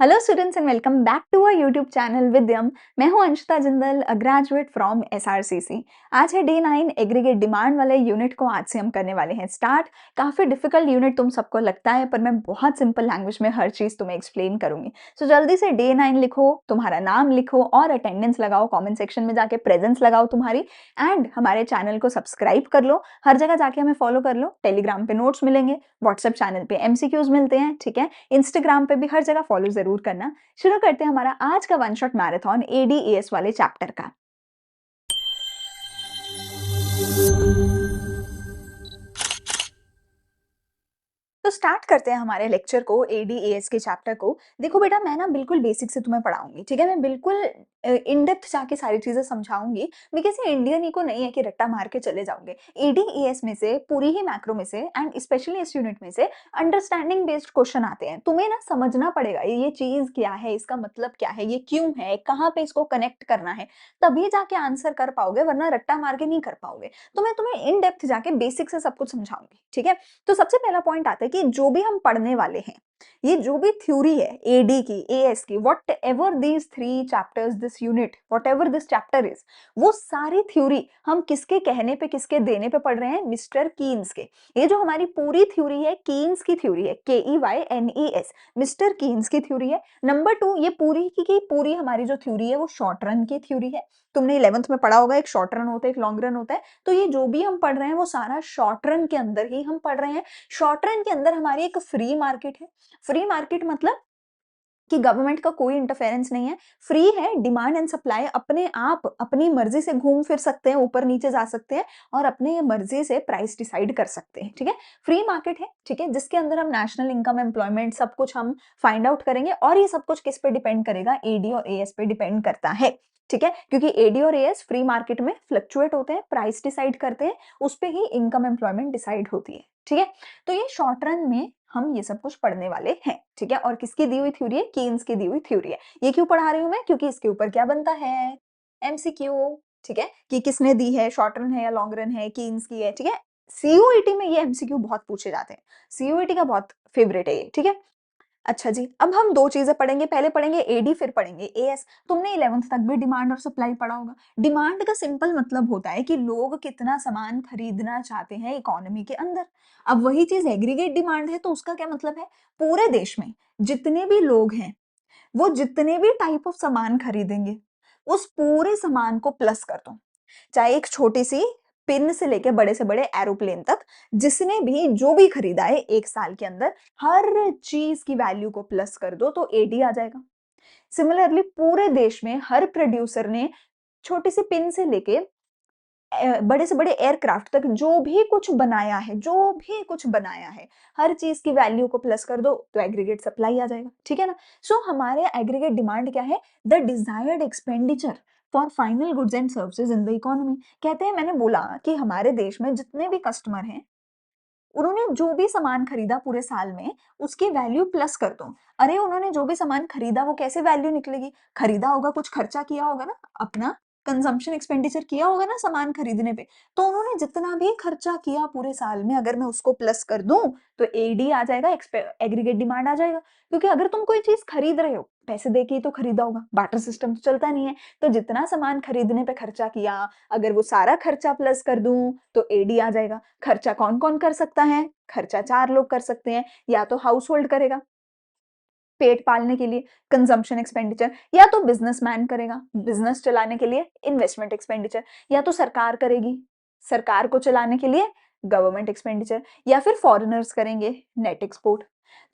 Hello students and welcome back to our YouTube channel Vidyam. मैं हूं Anshita Jindal, a graduate from SRCC. आज है day 9 aggregate demand वाले unit को आज से हम करने वाले हैं स्टार्ट। काफ़ी डिफिकल्ट यूनिट तुम सबको लगता है, पर मैं बहुत सिंपल लैंग्वेज में हर चीज़ तुम्हें एक्सप्लेन करूंगी। सो जल्दी से डे 9 लिखो, तुम्हारा नाम लिखो और अटेंडेंस लगाओ, कॉमेंट सेक्शन में जाके प्रेजेंस लगाओ तुम्हारी, एंड हमारे चैनल को सब्सक्राइब कर लो। हर जगह जाके हमें फॉलो कर लो। टेलीग्राम पे नोट्स मिलेंगे, व्हाट्सएप चैनल पे एमसीक्यूज मिलते हैं, ठीक है। इंस्टाग्राम पे भी हर जगह फॉलो जरूर करना। शुरू करते हैं हमारा आज का वन शॉट मैराथन एडीएएस वाले चैप्टर का। तो स्टार्ट करते हैं हमारे लेक्चर को, एडीएएस के चैप्टर को। देखो बेटा, मैं ना बिल्कुल बेसिक से तुम्हें पढ़ाऊंगी, ठीक है। मैं बिल्कुल इन डेप्थ जाके सारी चीजें समझाऊंगी, बिकॉज ये इंडियन को नहीं है कि रट्टा मार के चले जाओगे। एडीएएस में से, पूरी ही मैक्रो में से एंड स्पेशली इस यूनिट में से अंडरस्टैंडिंग बेस्ड क्वेश्चन आते हैं। तुम्हें ना समझना पड़ेगा ये चीज क्या है, इसका मतलब क्या है, ये क्यों है, कहाँ पे इसको कनेक्ट करना है, तभी जाके आंसर कर पाओगे, वरना रट्टा मार के नहीं कर पाओगे। तो मैं तुम्हें इन डेप्थ जाके बेसिक से सब कुछ समझाऊंगी, ठीक है। तो सबसे पहला पॉइंट आता है कि जो भी हम पढ़ने वाले हैं, ये जो भी थ्योरी है एडी की, एएस की, what ever these three chapters, this unit, what ever this chapter is, वो सारी थ्योरी हम किसके कहने पे, किसके देने पे पढ़ रहे हैं? मिस्टर कीन्स के। ये जो हमारी पूरी थ्योरी है, कीन्स की थ्योरी है, KEYNES, मिस्टर कीन्स की थ्योरी है। नंबर 2, ये पूरी की पूरी हमारी जो थ्योरी है वो शॉर्ट रन की थ्योरी है। तुमने 11th में पढ़ा होगा, एक शॉर्ट रन होता है, एक लॉन्ग रन होता है। तो ये जो भी हम पढ़ रहे हैं वो सारा शॉर्ट रन के अंदर ही हम पढ़ रहे हैं। शॉर्ट रन के अंदर हमारी एक फ्री मार्केट है। फ्री मार्केट मतलब कि गवर्नमेंट का कोई इंटरफेरेंस नहीं है, फ्री है। डिमांड एंड सप्लाई अपने आप अपनी मर्जी से घूम फिर सकते हैं, ऊपर नीचे जा सकते हैं और अपने मर्जी से प्राइस डिसाइड कर सकते हैं, ठीक है। फ्री मार्केट है, ठीक है, जिसके अंदर हम नेशनल इनकम, एम्प्लॉयमेंट, सब कुछ हम फाइंड आउट करेंगे। और ये सब कुछ किस पे डिपेंड करेगा? एडी और एएस पे डिपेंड करता है, ठीक है। क्योंकि एडी और एएस फ्री मार्केट में फ्लक्चुएट होते हैं, प्राइस डिसाइड करते हैं, उस पे ही इनकम, एम्प्लॉयमेंट डिसाइड होती है, ठीक है। तो ये शॉर्ट रन में हम ये सब कुछ पढ़ने वाले हैं, ठीक है। और किसकी दी हुई थ्योरी है? कीन्स की दी हुई थ्योरी है। ये क्यों पढ़ा रही हूं मैं? क्योंकि इसके ऊपर क्या बनता है? एमसीक्यू, ठीक है, कि किसने दी है, शॉर्ट रन है या लॉन्ग रन है, कीन्स की है, ठीक है। सीयूईटी में ये एमसीक्यू बहुत पूछे जाते हैं, सीयूईटी का बहुत फेवरेट है ये, ठीक है। अच्छा जी, अब हम दो चीजें पढ़ेंगे, पहले पढ़ेंगे एडी, फिर पढ़ेंगे एएस। तुमने 11th तक भी डिमांड और सप्लाई पढ़ा होगा। डिमांड का सिंपल मतलब होता है कि लोग कितना सामान खरीदना चाहते हैं इकोनॉमी के अंदर। अब वही चीज एग्रीगेट डिमांड है, तो उसका क्या मतलब है? पूरे देश में जितने भी लोग हैं, वो जितने भी टाइप ऑफ सामान खरीदेंगे, उस पूरे सामान को प्लस कर दो। चाहे एक छोटी सी पिन से लेके बड़े से बड़े एरोप्लेन तक, जिसने भी जो भी खरीदा है एक साल के अंदर, हर चीज की वैल्यू को प्लस कर दो तो एडी आ जाएगा। सिमिलरली पूरे देश में हर प्रोड्यूसर ने छोटी सी पिन से लेके बड़े से बड़े एयरक्राफ्ट तक जो भी कुछ बनाया है, जो भी कुछ बनाया है, हर चीज की वैल्यू को प्लस कर दो तो एग्रीगेट सप्लाई आ जाएगा, ठीक है ना। सो हमारे एग्रीगेट डिमांड क्या है? The desired expenditure for final goods and services in the economy. कहते हैं, मैंने बोला कि हमारे देश में जितने भी कस्टमर हैं, उन्होंने जो भी सामान खरीदा पूरे साल में, उसकी वैल्यू प्लस कर दो। अरे उन्होंने जो भी सामान खरीदा वो कैसे वैल्यू निकलेगी? खरीदा होगा, कुछ खर्चा किया होगा ना, अपना कंजम्पशन एक्सपेंडिचर किया होगा ना सामान खरीदने पे। तो उन्होंने जितना भी खर्चा किया पूरे साल में, अगर मैं उसको प्लस कर दूं तो एडी आ जाएगा, एग्रीगेट डिमांड आ जाएगा। क्योंकि अगर तुम कोई चीज खरीद रहे हो, पैसे दे के ही तो खरीदा होगा, बार्टर सिस्टम तो चलता नहीं है। तो जितना सामान खरीदने पे खर्चा किया, अगर वो सारा खर्चा प्लस कर दूं तो एडी आ जाएगा। खर्चा कौन कौन कर सकता है? खर्चा 4 लोग कर सकते हैं। या तो हाउस होल्ड करेगा पेट पालने के लिए, कंजम्पशन एक्सपेंडिचर, या तो बिजनेसमैन करेगा बिजनेस चलाने के लिए, इन्वेस्टमेंट एक्सपेंडिचर, या तो सरकार करेगी सरकार को चलाने के लिए, गवर्नमेंट एक्सपेंडिचर, या फिर फॉरेनर्स करेंगे, नेट एक्सपोर्ट।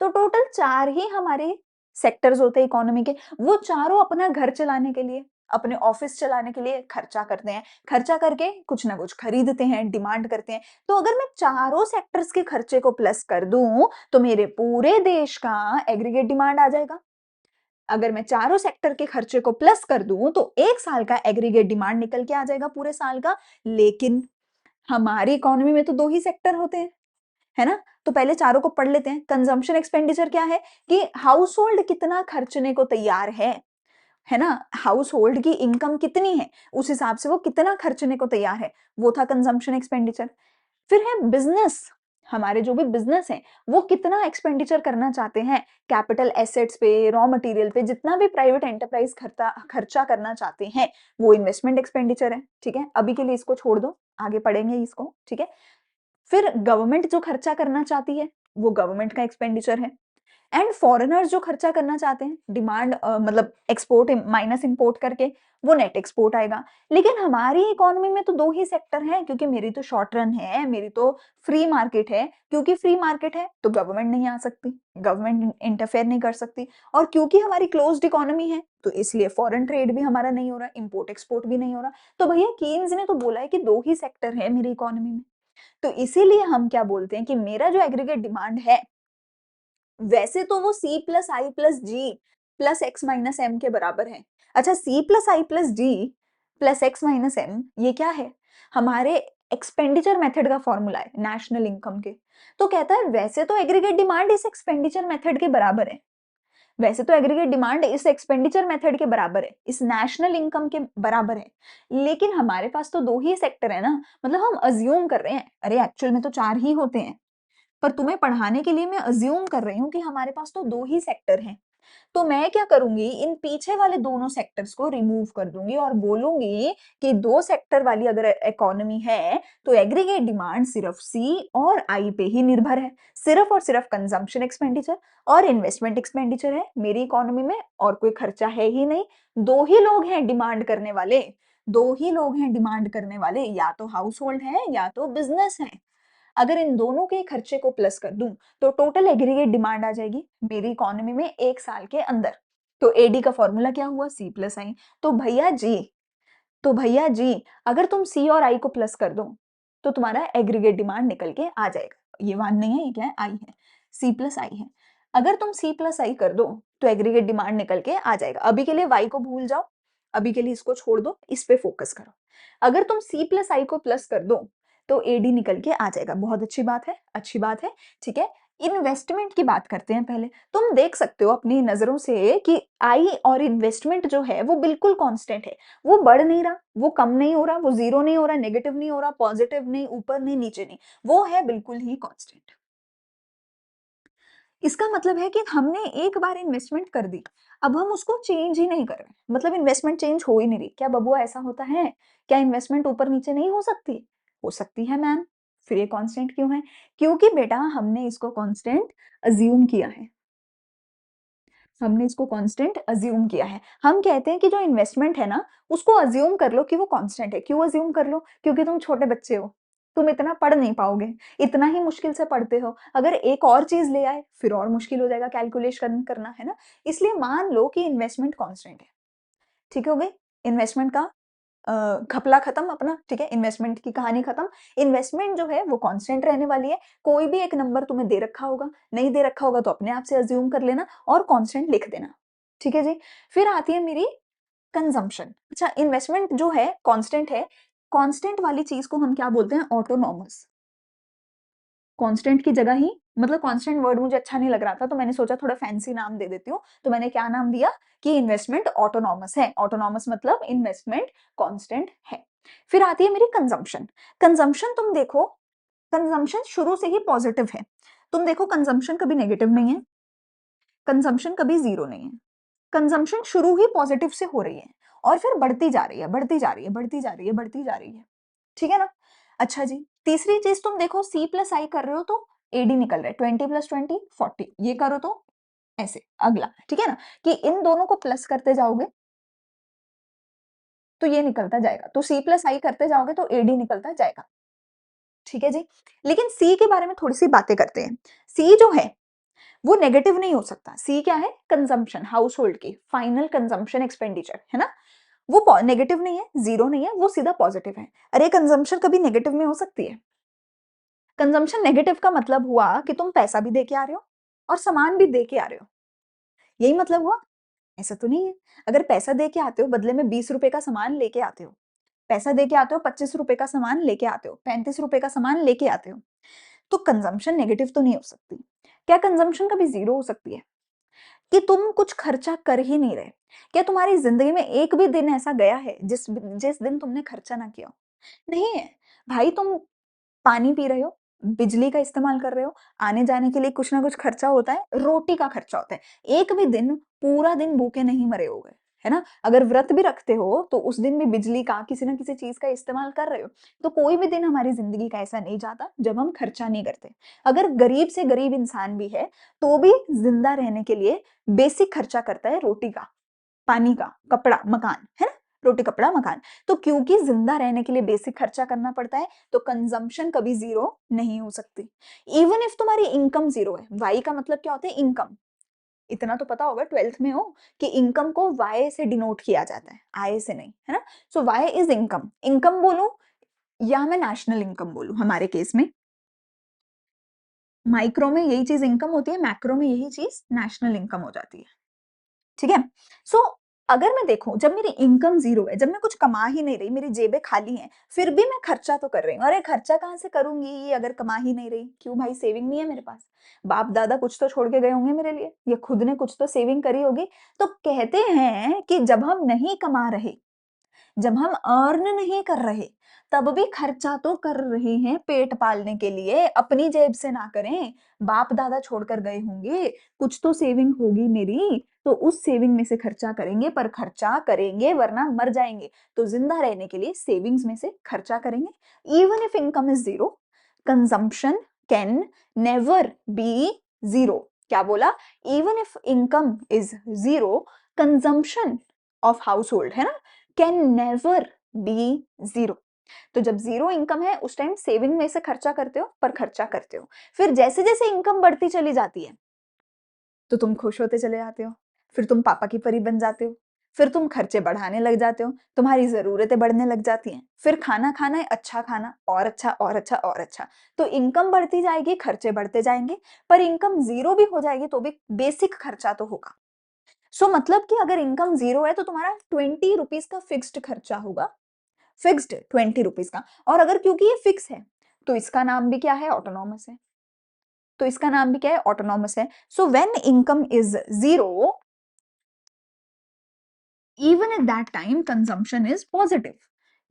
तो टोटल 4 ही हमारे सेक्टर्स होते हैं इकोनॉमी के। वो चारों अपना घर चलाने के लिए, अपने ऑफिस चलाने के लिए खर्चा करते हैं। खर्चा करके कुछ ना कुछ खरीदते हैं, डिमांड करते हैं। तो अगर मैं चारों सेक्टर्स के खर्चे को प्लस कर दूं तो मेरे पूरे देश का एग्रीगेट डिमांड आ जाएगा। अगर मैं चारों सेक्टर के खर्चे को प्लस कर दूं तो एक साल का एग्रीगेट डिमांड निकल के आ जाएगा पूरे साल का। लेकिन हमारी इकोनॉमी में तो 2 ही सेक्टर होते हैं, है ना। तो पहले चारों को पढ़ लेते हैं। कंजम्पशन एक्सपेंडिचर क्या है? कि हाउस होल्ड कितना खर्चने को तैयार है ना। हाउस होल्ड की इनकम कितनी है, उस हिसाब से वो कितना खर्चने को तैयार है, वो था कंजम्पशन एक्सपेंडिचर। फिर है बिजनेस। हमारे जो भी बिज़नेस हैं, वो कितना एक्सपेंडिचर करना चाहते हैं, कैपिटल एसेट्स पे, रॉ मटेरियल पे, जितना भी प्राइवेट एंटरप्राइज़ खर्चा करना चाहते हैं, वो इन्वेस्टमेंट एक्सपेंडिचर है, ठीक है? अभी के लिए इसको छोड़ दो, आगे पढ़ेंगे इसको, ठीक है? फिर गवर्नमेंट जो खर्चा करना चाहती है, वो गवर्नमेंट का एक्सपेंडिचर है। एंड फॉरेनर्स जो खर्चा करना चाहते हैं, डिमांड मतलब एक्सपोर्ट माइनस इंपोर्ट करके, वो नेट एक्सपोर्ट आएगा। लेकिन हमारी इकोनॉमी में तो 2 ही सेक्टर हैं, क्योंकि मेरी तो शॉर्ट रन है, मेरी तो फ्री मार्केट है। क्योंकि फ्री मार्केट है, तो गवर्नमेंट नहीं आ सकती, गवर्नमेंट इंटरफेयर नहीं कर सकती, और क्योंकि हमारी क्लोज्ड इकोनॉमी है, तो इसलिए फॉरेन ट्रेड भी हमारा नहीं हो रहा, इंपोर्ट एक्सपोर्ट भी नहीं हो रहा। तो भैया कीन्स ने तो बोला है कि 2 ही सेक्टर है मेरी इकोनॉमी में। तो इसीलिए हम क्या बोलते हैं कि मेरा जो एग्रीगेट डिमांड है, वैसे तो वो C प्लस आई प्लस जी प्लस एक्स माइनस एम के बराबर है। अच्छा, C प्लस आई प्लस जी प्लस एक्स माइनस एम ये क्या है? हमारे एक्सपेंडिचर मेथड का फॉर्मूला है नेशनल इनकम के। तो कहता है वैसे तो एग्रीगेट डिमांड इस एक्सपेंडिचर मेथड के बराबर है। वैसे तो एग्रीगेट डिमांड इस एक्सपेंडिचर मेथड के बराबर है, इस नेशनल इनकम के बराबर है। लेकिन हमारे पास तो 2 ही सेक्टर है ना, मतलब हम अज्यूम कर रहे हैं, अरे एक्चुअल में तो 4 ही होते हैं। पर तुम्हें पढ़ाने के लिए मैं अज्यूम कर रही हूँ कि हमारे पास तो 2 ही सेक्टर हैं। तो मैं क्या करूँगी, इन पीछे वाले दोनों सेक्टर्स को रिमूव कर दूँगी और बोलूँगी कि 2 सेक्टर वाली अगर इकोनॉमी है, तो एग्रीगेट डिमांड सिर्फ सी और आई पे ही निर्भर है। सिर्फ और सिर्फ कंजम्पशन एक्सपेंडिचर और इन्वेस्टमेंट एक्सपेंडिचर है मेरी इकोनॉमी में, और कोई खर्चा है ही नहीं। 2 ही लोग हैं डिमांड करने वाले, 2 ही लोग हैं डिमांड करने वाले, या तो हाउस होल्ड है या तो बिज़नेस है। अगर इन दोनों के खर्चे को प्लस कर दूं, तो टोटल एग्रीगेट डिमांड आ जाएगी मेरी इकोनॉमी में 1 साल के अंदर। तो एडी का फॉर्मूला क्या हुआ, C प्लस आई। तो भैया जी तो भैया जी अगर तुम C और I को प्लस कर दो, तो तुम्हारा एग्रीगेट डिमांड निकल के आ जाएगा। ये 1 नहीं है, ये क्या है, I है, C प्लस आई है। अगर तुम C प्लस आई कर दो, तो एग्रीगेट डिमांड निकल के आ जाएगा। अभी के लिए Y को भूल जाओ, अभी के लिए इसको छोड़ दो, इस पे फोकस करो। अगर तुम C प्लस आई को प्लस कर दो, तो एडी निकल के आ जाएगा। बहुत अच्छी बात है, अच्छी बात है, ठीक है। इन्वेस्टमेंट की बात करते हैं पहले। तुम देख सकते हो अपनी नजरों से कि आई और इन्वेस्टमेंट जो है वो बिल्कुल कांस्टेंट है। वो बढ़ नहीं रहा, वो कम नहीं हो रहा, वो जीरो नहीं हो रहा, नेगेटिव नहीं हो रहा, पॉजिटिव नहीं, ऊपर नहीं, नीचे नहीं, वो है बिल्कुल ही कांस्टेंट। इसका मतलब है कि हमने एक बार इन्वेस्टमेंट कर दी, अब हम उसको चेंज ही नहीं कर रहे, मतलब इन्वेस्टमेंट चेंज हो ही नहीं रही। क्या बबुआ ऐसा होता है? क्या इन्वेस्टमेंट ऊपर नीचे नहीं हो सकती? हो सकती है मैम। फिर ये कांस्टेंट क्यों है? क्योंकि बेटा हमने इसको कांस्टेंट अज्यूम किया है। हमने इसको कांस्टेंट अज्यूम किया है। हम कहते हैं कि जो इन्वेस्टमेंट है ना, उसको अज्यूम कर लो कि वो कांस्टेंट है। क्यों अज्यूम कर लो? क्योंकि तुम छोटे बच्चे हो, तुम इतना पढ़ नहीं पाओगे, इतना ही मुश्किल से पढ़ते हो। अगर एक और चीज ले आए, फिर और मुश्किल हो जाएगा कैलकुलेशन करना, है ना? इसलिए मान लो कि इन्वेस्टमेंट कांस्टेंट है, ठीक हो गई? इन्वेस्टमेंट का घपला खत्म अपना, ठीक है? इन्वेस्टमेंट की कहानी खत्म। इन्वेस्टमेंट जो है वो कांस्टेंट रहने वाली है। कोई भी एक नंबर तुम्हें दे रखा होगा, नहीं दे रखा होगा तो अपने आप से अज्यूम कर लेना और कांस्टेंट लिख देना, ठीक है जी? फिर आती है मेरी कंजम्पशन। अच्छा, इन्वेस्टमेंट जो है कांस्टेंट है, कांस्टेंट वाली चीज को हम क्या बोलते हैं? ऑटोनॉमस। कांस्टेंट की जगह ही, मतलब कांस्टेंट वर्ड मुझे अच्छा नहीं लग रहा था, तो मैंने सोचा थोड़ा फैंसी नाम दे देती हूँ। तो मैंने क्या नाम दिया कि इन्वेस्टमेंट ऑटोनॉमस है। ऑटोनॉमस मतलब इन्वेस्टमेंट कांस्टेंट है। फिर आती है मेरी कंजम्पशन। कंजम्पशन तुम देखो, कंजम्पशन शुरू से ही पॉजिटिव है। तुम देखो कंजम्पशन कभी नेगेटिव नहीं है, कंजम्पशन कभी जीरो नहीं है। कंजम्पशन शुरू ही पॉजिटिव से हो रही है और फिर बढ़ती जा रही है, बढ़ती जा रही है, बढ़ती जा रही है, बढ़ती जा रही है, ठीक है ना? अच्छा जी, तीसरी चीज तुम देखो, C प्लस आई कर रहे हो तो एडी निकल रहा है, 20 + 20 40, ये करो तो ऐसे अगला, ठीक है ना? कि इन दोनों को प्लस करते जाओगे तो ये निकलता जाएगा, तो C प्लस आई करते जाओगे तो एडी निकलता जाएगा, ठीक है जी? लेकिन C के बारे में थोड़ी सी बातें करते हैं। C जो है वो नेगेटिव नहीं हो सकता। सी क्या है? कंजम्पशन, हाउस होल्ड की फाइनल कंजम्पशन एक्सपेंडिचर, है ना? वो नेगेटिव नहीं है, जीरो नहीं है, वो सीधा पॉजिटिव है। अरे कंजम्पशन कभी नेगेटिव में हो सकती है? कंजम्पशन नेगेटिव का मतलब हुआ कि तुम पैसा भी दे के आ रहे हो और सामान भी दे के आ रहे हो, यही मतलब हुआ। ऐसा तो नहीं है। अगर पैसा दे के आते हो, बदले में 20 रुपए का सामान लेके आते हो, पैसा दे के आते हो, 25 रुपए का सामान लेके आते हो, 35 रुपए का सामान लेके आते हो, तो कंजम्पशन नेगेटिव तो नहीं हो सकती। क्या कंजम्पशन कभी जीरो हो सकती है? कि तुम कुछ खर्चा कर ही नहीं रहे। क्या तुम्हारी ज़िंदगी में एक भी दिन ऐसा गया है जिस जिस दिन तुमने खर्चा ना किया हो? नहीं है। भाई तुम पानी पी रहे हो, बिजली का इस्तेमाल कर रहे हो, आने-जाने के लिए कुछ ना कुछ खर्चा होता है, रोटी का खर्चा होता है। एक भी दिन, पूरा दिन भूखे नहीं मरे हो गए, है ना? अगर व्रत भी रखते हो, तो उस दिन भी बिजली का, किसी न किसी चीज़ का इस्तेमाल कर रहे हो। तो कोई भी दिन हमारी ज़िंदगी का ऐसा नहीं जाता, जब हम खर्चा नहीं करते। अगर गरीब से गरीब इंसान भी है, तो भी ज़िंदा रहने के लिए बेसिक खर्चा करता है रोटी का, पानी का, कपड़ा, मकान, है ना? रोटी, कपड़ा, मकान। तो क्योंकि ज़िंदा रहने के लिए बेसिक खर्चा करना पड़ता है, तो कंज़म्पशन कभी ज़ीरो नहीं हो सकती। इवन इफ तुम्हारी इनकम ज़ीरो है, वाई का मतलब क्या होता है? इनकम। इतना तो पता होगा 12th में हो कि इनकम को वाई से डिनोट किया जाता है, आय से नहीं, है ना? सो वाई इज़ इनकम। इनकम बोलूँ या मैं नेशनल इनकम बोलूँ हमारे केस में, माइक्रो में यही चीज़ इनकम होती है, मैक्रो में यही चीज़ नेशनल इनकम हो जाती है। ठीक है? सो अगर मैं देखूँ, जब मेरी इनकम ज़ीरो है, जब मैं कुछ कमा ही नहीं रही, मेरी जेबें खाली हैं, फिर भी मैं खर्चा तो कर रही हूँ। अरे! खर्चा कहाँ से करूँगी अगर कमा ही नहीं रही? क्यों भाई, सेविंग नहीं है मेरे पास? बाप-दादा कुछ तो छोड़ के गए होंगे मेरे लिए, या खुद ने कुछ तो सेविंग करी होगी। तो कहते हैं कि जब हम नहीं कमा रहे, जब हम अर्न नहीं कर रहे, तब भी खर्चा तो कर रहे हैं पेट पालने के लिए, अपनी जेब से ना करें। बाप-दादा छोड़कर गए होंगे, कुछ तो सेविंग होगी मेरी, तो उस सेविंग में से खर्चा करेंगे, पर खर्चा करेंगे वरना मर जाएँगे। तो ज़िंदा रहने के लिए सेविंग्स में से खर्चा करेंगे। Even if income is zero, consumption can never be zero. क्या बोला? Even if income is zero, consumption of household, है ना? Can never be zero. तो जब ज़ीरो इनकम है, उस टाइम सेविंग में से खर्चा करते हो, पर खर्चा करते हो। फिर जैसे-जैसे इनकम बढ़ती चली जाती है, तो तुम खुश होते चले जाते हो। फिर तुम पापा की परी बन जाते हो। फिर तुम खर्चे बढ़ाने लग जाते हो, तुम्हारी ज़रूरतें बढ़ने लग जाती हैं। फिर खाना खाना है, अच्छा खाना, और अच्छा, और अच्छा, और अच्छा। तो इनकम बढ़ती जाएगी, खर्चे बढ़ते जाएँगे, पर इनकम ज़ीरो भी हो जाएगी, तो भी बेसिक खर्चा तो होगा। मतलब कि अगर इनकम ज़ीरो है, तो तुम्हारा ₹20 का फिक्स्ड खर्चा होगा, फिक्स्ड ₹20 का। और अगर क्योंकि ये फिक्स है, तो इसका नाम भी क्या है? ऑटोनॉमस है। तो इसका नाम भी क्या है? ऑटोनॉमस है। So when income is zero, even at that time consumption is positive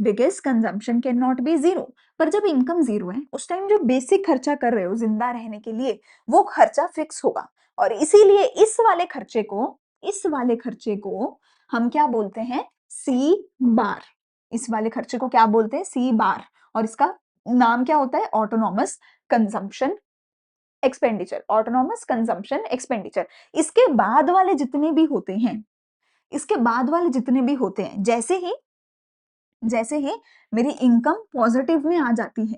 because consumption cannot be zero। पर जब इनकम जीरो है, उस टाइम जो बेसिक खर्चा कर रहे हो जिंदा रहने के लिए, वो खर्चा फिक्स होगा। और इसीलिए इस वाले खर्चे को हम क्या बोलते हैं? सी बार। इस वाले खर्चे को क्या बोलते हैं? सी बार। और इसका नाम क्या होता है? Autonomous consumption expenditure. Autonomous consumption expenditure. इसके बाद वाले जितने भी होते हैं, इसके बाद वाले जितने भी होते हैं, जैसे ही मेरी इनकम पॉजिटिव में आ जाती है,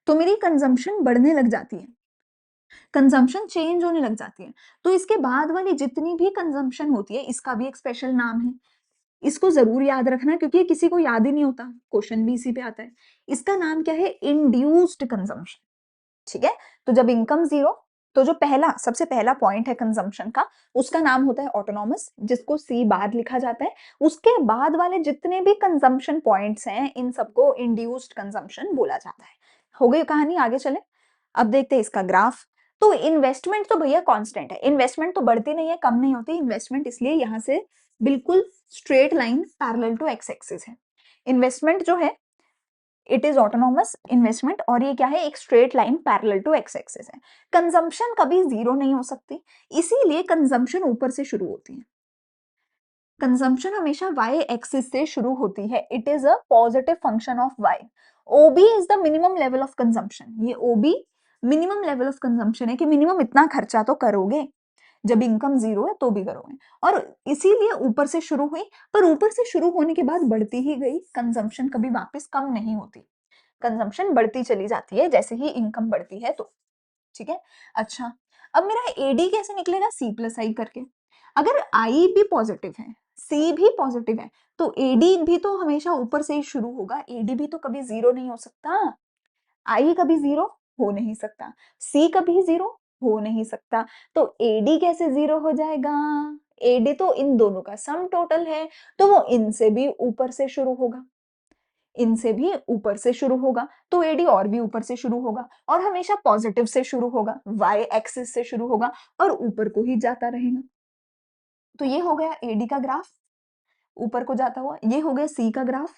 तो मेरी कंजम्पशन बढ़ने लग जाती है, कंजम्पशन चेंज होने लग जाती है। तो इसके बाद वाली जितनी भी कंजम्पशन होती है, इसका भी एक स्पेशल नाम है। इसको ज़रूर याद रखना, क्योंकि ये किसी को याद ही नहीं होता, क्वेश्चन भी इसी पे आता है। इसका नाम क्या है? Induced consumption. ठीक है? तो जब इनकम ज़ीरो, तो जो सबसे पहला पॉइंट है कंजम्पशन का, उसका नाम होता है ऑटोनॉमस, जिसको सी बार लिखा जाता है। उसके बाद वाले जितने भी कंजम्पशन पॉइंट्स हैं, इन सबको इंड्यूस्ड कंजम्पशन बोला जाता है। हो गई कहानी, आगे चलें। अब देखते हैं इसका ग्राफ। तो इन्वेस्टमेंट तो भैया कांस्टेंट है, इन्वेस्टमेंट तो बढ़ती नहीं है, कम नहीं होती। इन्वेस्टमेंट इसलिए यहाँ से बिल्कुल straight line parallel to x axis है। इन्वेस्टमेंट जो है, इट इज ऑटोनॉमस इन्वेस्टमेंट, और ये क्या है? एक straight line parallel to x axis है। कंजम्पशन कभी जीरो नहीं हो सकती, इसीलिए कंजम्पशन ऊपर से शुरू होती है। कंजम्पशन हमेशा वाई एक्सिस से शुरू होती है। It is a positive function of Y. OB is the minimum level of consumption. ये OB minimum level of consumption है कि मिनिमम इतना खर्चा तो करोगे, जब इनकम जीरो है तो भी करोगे। और इसीलिए ऊपर से शुरू हुई, पर ऊपर से शुरू होने के बाद बढ़ती ही गई। कंजम्पशन कभी वापस कम नहीं होती, कंजम्पशन बढ़ती चली जाती है जैसे ही इनकम बढ़ती है। तो ठीक है। अच्छा, अब मेरा एडी कैसे निकलेगा? सी प्लस आई करके। अगर आई भी पॉजिटिव है, सी भी पॉजिटिव है, तो एडी भी तो हमेशा ऊपर से ही शुरू होगा। एडी भी तो कभी जीरो नहीं हो सकता। आई कभी जीरो हो नहीं सकता, सी कभी जीरो हो नहीं सकता। तो एडी कैसे जीरो हो जाएगा? एडी तो इन दोनों का सम टोटल है, तो वो इनसे भी ऊपर से शुरू होगा, इनसे भी ऊपर से शुरू होगा। तो एडी और भी ऊपर से शुरू होगा, और हमेशा पॉजिटिव से शुरू होगा, वाई एक्सिस से शुरू होगा, और ऊपर को ही जाता रहेगा। तो ये हो गया एडी का ग्राफ, ऊपर को जाता हुआ। ये हो गया सी का ग्राफ,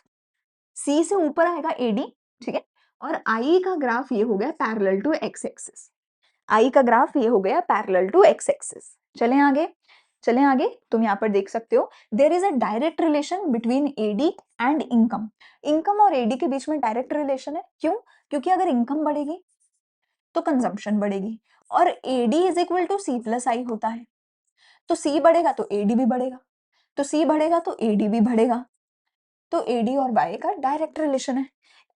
सी से ऊपर आएगा एडी, ठीक है। और आई का ग्राफ ये हो गया पैरेलल टू एक्स एक्सिस। आई का ग्राफ ये हो गया पैरेलल टू एक्स एक्सिस। चलें आगे, चलें आगे। तुम यहाँ पर देख सकते हो there is a direct relation between AD and income. Income और एडी के बीच में डायरेक्ट रिलेशन है। क्यों? क्योंकि अगर इनकम बढ़ेगी तो कंजम्पशन बढ़ेगी, और AD is equal to C plus I होता है। तो सी बढ़ेगा तो एडी भी बढ़ेगा, तो सी बढ़ेगा तो एडी भी बढ़ेगा। तो एडी और वाई का डायरेक्ट रिलेशन है।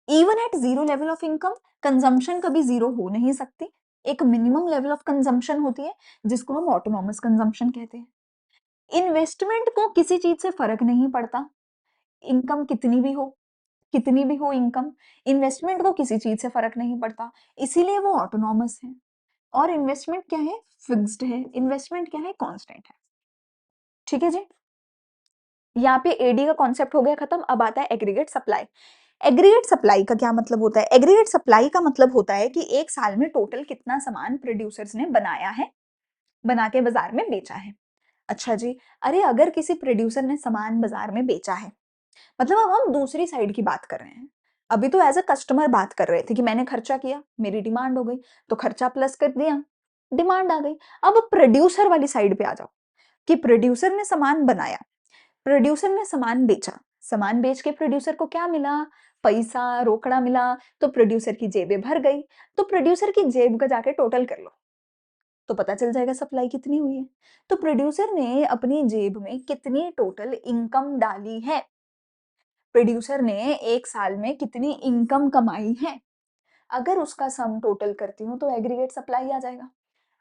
Even at zero level of income consumption कभी जीरो हो नहीं सकती। एक मिनिमम लेवल ऑफ कंजम्पशन होती है जिसको हम ऑटोनॉमस कंजम्पशन कहते हैं। इन्वेस्टमेंट को किसी चीज से फर्क नहीं पड़ता, इनकम कितनी भी हो इनकम, इन्वेस्टमेंट को किसी चीज से फर्क नहीं पड़ता, इसीलिए वो ऑटोनॉमस है। और इन्वेस्टमेंट क्या है? फिक्स्ड है। इन्वेस्टमेंट क्या है? कांस्टेंट है। ठीक है जी। यहाँ पे एडी का कॉन्सेप्ट हो गया खत्म। अब आता है एग्रीगेट सप्लाई। एग्रीगेट सप्लाई का क्या मतलब होता है? एग्रीगेट सप्लाई का मतलब होता है कि एक साल में टोटल कितना सामान प्रोड्यूसर्स ने बनाया है, बना के बाजार में बेचा है। अच्छा जी, अरे अगर किसी प्रोड्यूसर ने सामान बाजार में बेचा है, मतलब अब हम दूसरी साइड की बात कर रहे हैं। अभी तो एज अ कस्टमर बात कर रहे थे कि मैंने खर्चा किया, मेरी डिमांड हो गई, तो खर्चा प्लस कर दिया, डिमांड आ गई। अब प्रोड्यूसर वाली साइड पे आ जाओ कि प्रोड्यूसर ने सामान बनाया, प्रोड्यूसर ने सामान बेचा, सामान बेच के प्रोड्यूसर को क्या मिला? पैसा, रोकड़ा मिला। तो प्रोड्यूसर की जेबें भर गई। तो प्रोड्यूसर की जेब का जाके टोटल कर लो, तो पता चल जाएगा सप्लाई कितनी हुई है। तो प्रोड्यूसर ने अपनी जेब में कितनी टोटल इनकम डाली है, प्रोड्यूसर ने एक साल में कितनी इनकम कमाई है, अगर उसका सम टोटल करती हूँ तो एग्रीगेट सप्लाई आ जाएगा।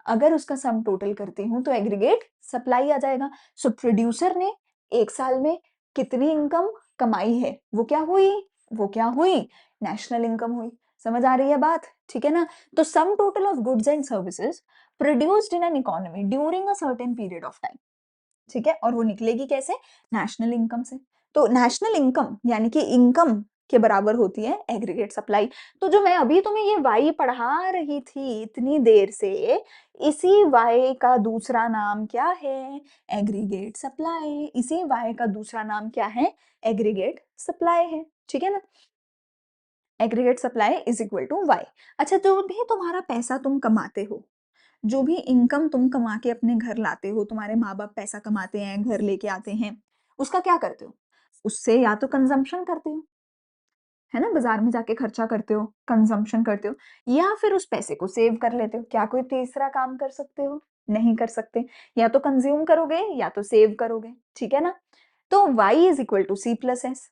अगर उसका सम टोटल करती हूँ तो एग्रीगेट सप्लाई आ जाएगा। सो प्रोड्यूसर ने एक साल में कितनी इनकम कमाई है, वो क्या हुई? वो क्या हुई? नेशनल इनकम हुई। समझ आ रही है बात? ठीक है ना। तो sum total of goods and services produced in an economy during a certain period of time. ठीक है, और वो निकलेगी कैसे? नेशनल इनकम से। तो नेशनल इनकम यानी कि इनकम के बराबर होती है एग्रीगेट सप्लाई। तो जो मैं अभी तुम्हें ये वाई पढ़ा रही थी इतनी देर से, इसी वाई का दूसरा नाम क्या है? Aggregate supply. इसी वाई का दूसरा नाम क्या है? एग्रीगेट सप्लाई है। ठीक है ना। Aggregate supply is equal to Y. अच्छा, जो भी तुम्हारा पैसा तुम कमाते हो, जो भी इनकम तुम कमा के अपने घर लाते हो, तुम्हारे माँ बाप पैसा कमाते हैं, घर लेके आते हैं, उसका क्या करते हो? उससे या तो कंजम्पशन करते हो, है ना, बाजार में जाके खर्चा करते हो, कंजम्पशन करते हो, या फिर उस पैसे को सेव कर लेते हो। क्या कोई तीसरा काम कर सकते हो? नहीं कर सकते। या तो कंज्यूम करोगे या तो सेव करोगे। ठीक है ना। तो y is equal to C plus S.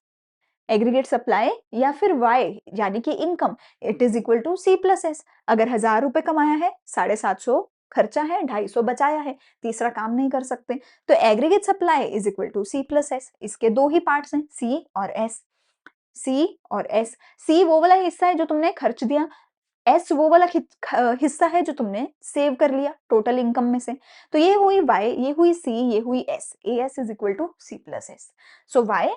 Aggregate supply या फिर y यानी कि income, it is equal to C plus S. अगर 1000 रुपए कमाया है, 750 खर्चा है, 250 बचाया है, तीसरा काम नहीं कर सकते। तो aggregate supply is equal to C plus S. इसके दो ही पार्ट्स हैं, सी और एस। सी और एस। सी वो वाला हिस्सा है जो तुमने खर्च दिया, एस वो वाला हिस्सा है जो तुमने सेव कर लिया टोटल इनकम में से। तो ये हुई वाई, ये हुई सी, ये हुई S. A S is equal to C plus S. So Y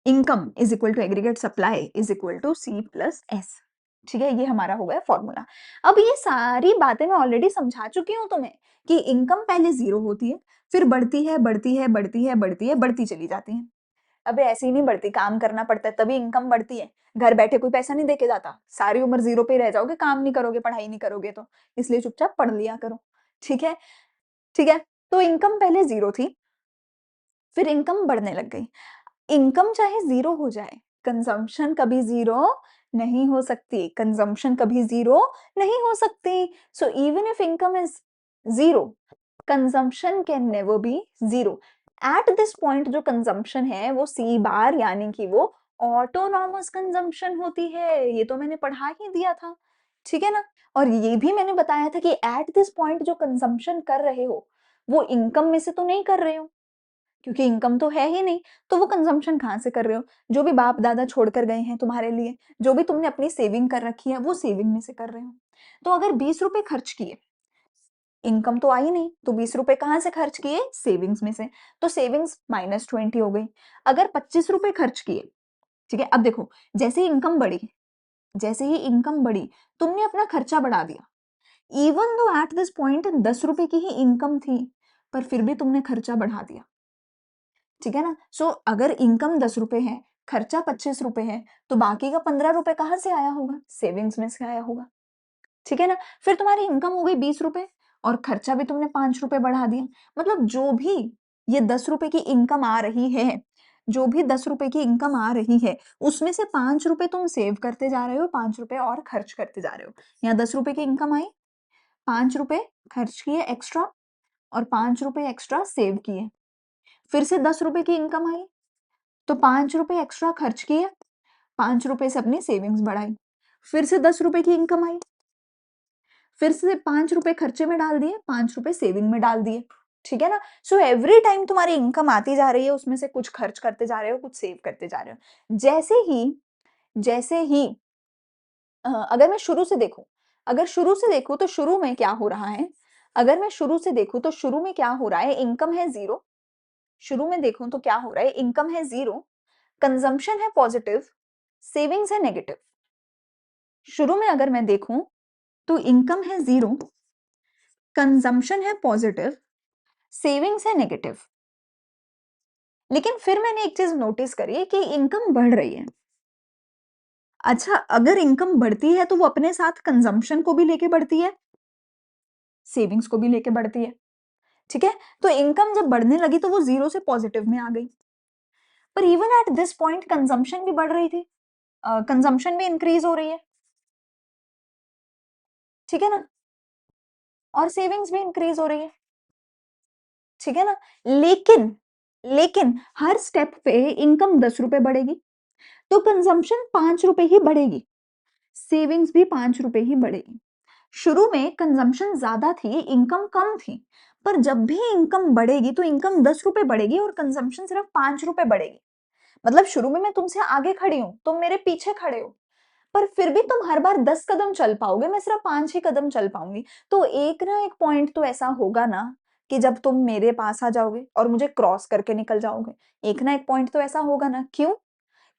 income is equal to aggregate supply is equal to C plus S. ठीक है, ये हमारा हो गया फॉर्मूला। अब ये सारी बातें मैं ऑलरेडी समझा चुकी हूँ तुम्हें कि इनकम पहले जीरो होती है, फिर बढ़ती है, बढ़ती है, बढ़ती है, बढ़ती है, बढ़ती चली जाती है। अबे ऐसे ही नहीं बढ़ती, काम करना पड़ता है तभी इनकम बढ़ती है। घर बैठे कोई पैसा नहीं देके जाता। सारी उम्र जीरो पे ही रह जाओगे, काम नहीं करोगे, पढ़ाई नहीं करोगे तो। इसलिए चुपचाप पढ़ लिया करो। ठीक है। ठीक है। तो इनकम पहले जीरो थी, फिर इनकम बढ़ने लग गई। इनकम चाहे जीरो हो जाए, कंजम्पशन कभी जीरो नहीं हो सकती। कंजम्पशन कभी जीरो नहीं हो सकती। So even if income is zero, consumption can never B zero. Eight this point जो कंजम्पशन है वो सी बार यानी कि वो ऑटोनॉमस कंजम्पशन होती है। ये तो मैंने पढ़ा ही दिया था। ठीक है ना। और ये भी मैंने बताया था कि एट दिस पॉइंट जो कंजम्पशन कर रहे हो वो इनकम में से तो नहीं कर रहे हो, क्योंकि इनकम तो है ही नहीं। तो वो कंजम्पशन कहाँ से कर रहे हो? जो भी बाप दादा छोड़ कर गए हैं तुम्हारे लिए, जो भी तुमने अपनी सेविंग कर रखी है, वो सेविंग में से कर रहे हो। तो अगर 20 रुपए खर्च किए, इनकम तो आई नहीं, तो 20 रुपए कहाँ से खर्च किए? सेविंग्स में से। तो सेविंग्स -20 हो गई। अगर 25 रुपए खर्च किए, ठीक है, अब देखो, जैसे ही इनकम बढ़ी, जैसे ही इनकम बढ़ी, तुमने अपना खर्चा बढ़ा दिया। Even though eight this point 10 रुपए की ही इनकम थी, पर फिर भी तुमने खर्चा बढ़ा दिया। ठीक है ना। सो अगर इनकम 10 रुपए है, खर्चा 25 रुपए है, तो बाकी का 15 रुपए कहाँ से आया होगा? सेविंग्स में से आया होगा, ठीक है ना? फिर तुम्हारी इनकम हो गई 20 रुपए और खर्चा भी तुमने 5 रुपए बढ़ा दिया। मतलब जो भी ये 10 रुपए की इनकम आ रही है, जो भी 10 रुपए की इनकम आ रही है, उसमें से 5 रुपए तुम सेव करते जा रहे हो, 5 रुपए और खर्च करते जा रहे हो। यहाँ 10 रुपए की इनकम आई, 5 रुपए खर्च किए एक्स्ट्रा और 5 रुपए एक्स्ट्रा सेव किए। फिर से 10 रुपए की इनकम आई, तो 5 रुपए एक्स्ट्रा खर्च किए, 5 रुपए से अपनी सेविंग्स बढ़ाई। फिर से 10 रुपए की इनकम आई, फिर से 5 रुपए खर्चे में डाल दिए, 5 रुपए सेविंग में डाल दिए, ठीक है ना? सो एवरी टाइम तुम्हारी इनकम आती जा रही है, उसमें से कुछ खर्च करते जा रहे हो, कुछ सेव करते जा रहे हो। जैसे ही अगर मैं शुरू से देखूं, अगर शुरू से देखूं तो शुरू में क्या हो रहा है? अगर मैं शुरू से देखूं तो शुरू में क्या हो रहा है? इनकम है 0। शुरू में देखूं तो क्या हो रहा है? इनकम है 0, कंजम्पशन है पॉजिटिव, सेविंग्स है नेगेटिव। शुरू में अगर मैं देखूं तो इनकम है 0, कंजम्पशन है पॉजिटिव, सेविंग्स है नेगेटिव। लेकिन फिर मैंने एक चीज नोटिस करी कि इनकम बढ़ रही है। अच्छा, अगर इनकम बढ़ती है तो वो अपने साथ कंजम्पशन को भी लेके बढ़ती है, सेविंग्स को भी लेके बढ़ती है, ठीक है? तो इनकम जब बढ़ने लगी तो वो 0 से पॉजिटिव में आ गई। पर even at this point consumption भी बढ़ रही थी, कंजम्पशन भी इंक्रीज हो रही है, ठीक है ना? और सेविंग्स भी इंक्रीज हो रही है, ठीक है ना? लेकिन लेकिन हर स्टेप पे इनकम 10 रुपए बढ़ेगी, तो कंजम्पशन 5 रुपए ही बढ़ेगी, सेविंग्स भी 5 रुपए ही बढ़ेगी। शुरू में कंजम्पशन ज्यादा थी, इनकम कम थी, पर जब भी इनकम बढ़ेगी तो इनकम 10 रुपए बढ़ेगी और कंजम्पशन सिर्फ 5 रुपए बढ़ेगी। मतलब शुरू में मैं तुमसे आगे खड़ी हूं, तुम मेरे पीछे खड़े हो, पर फिर भी तुम हर बार 10 कदम चल पाओगे, मैं सिर्फ 5 ही कदम चल पाऊंगी। तो एक ना एक पॉइंट तो ऐसा होगा ना कि जब तुम मेरे पास आ जाओगे और मुझे क्रॉस करके निकल जाओगे। एक ना एक पॉइंट तो ऐसा होगा ना, क्यों?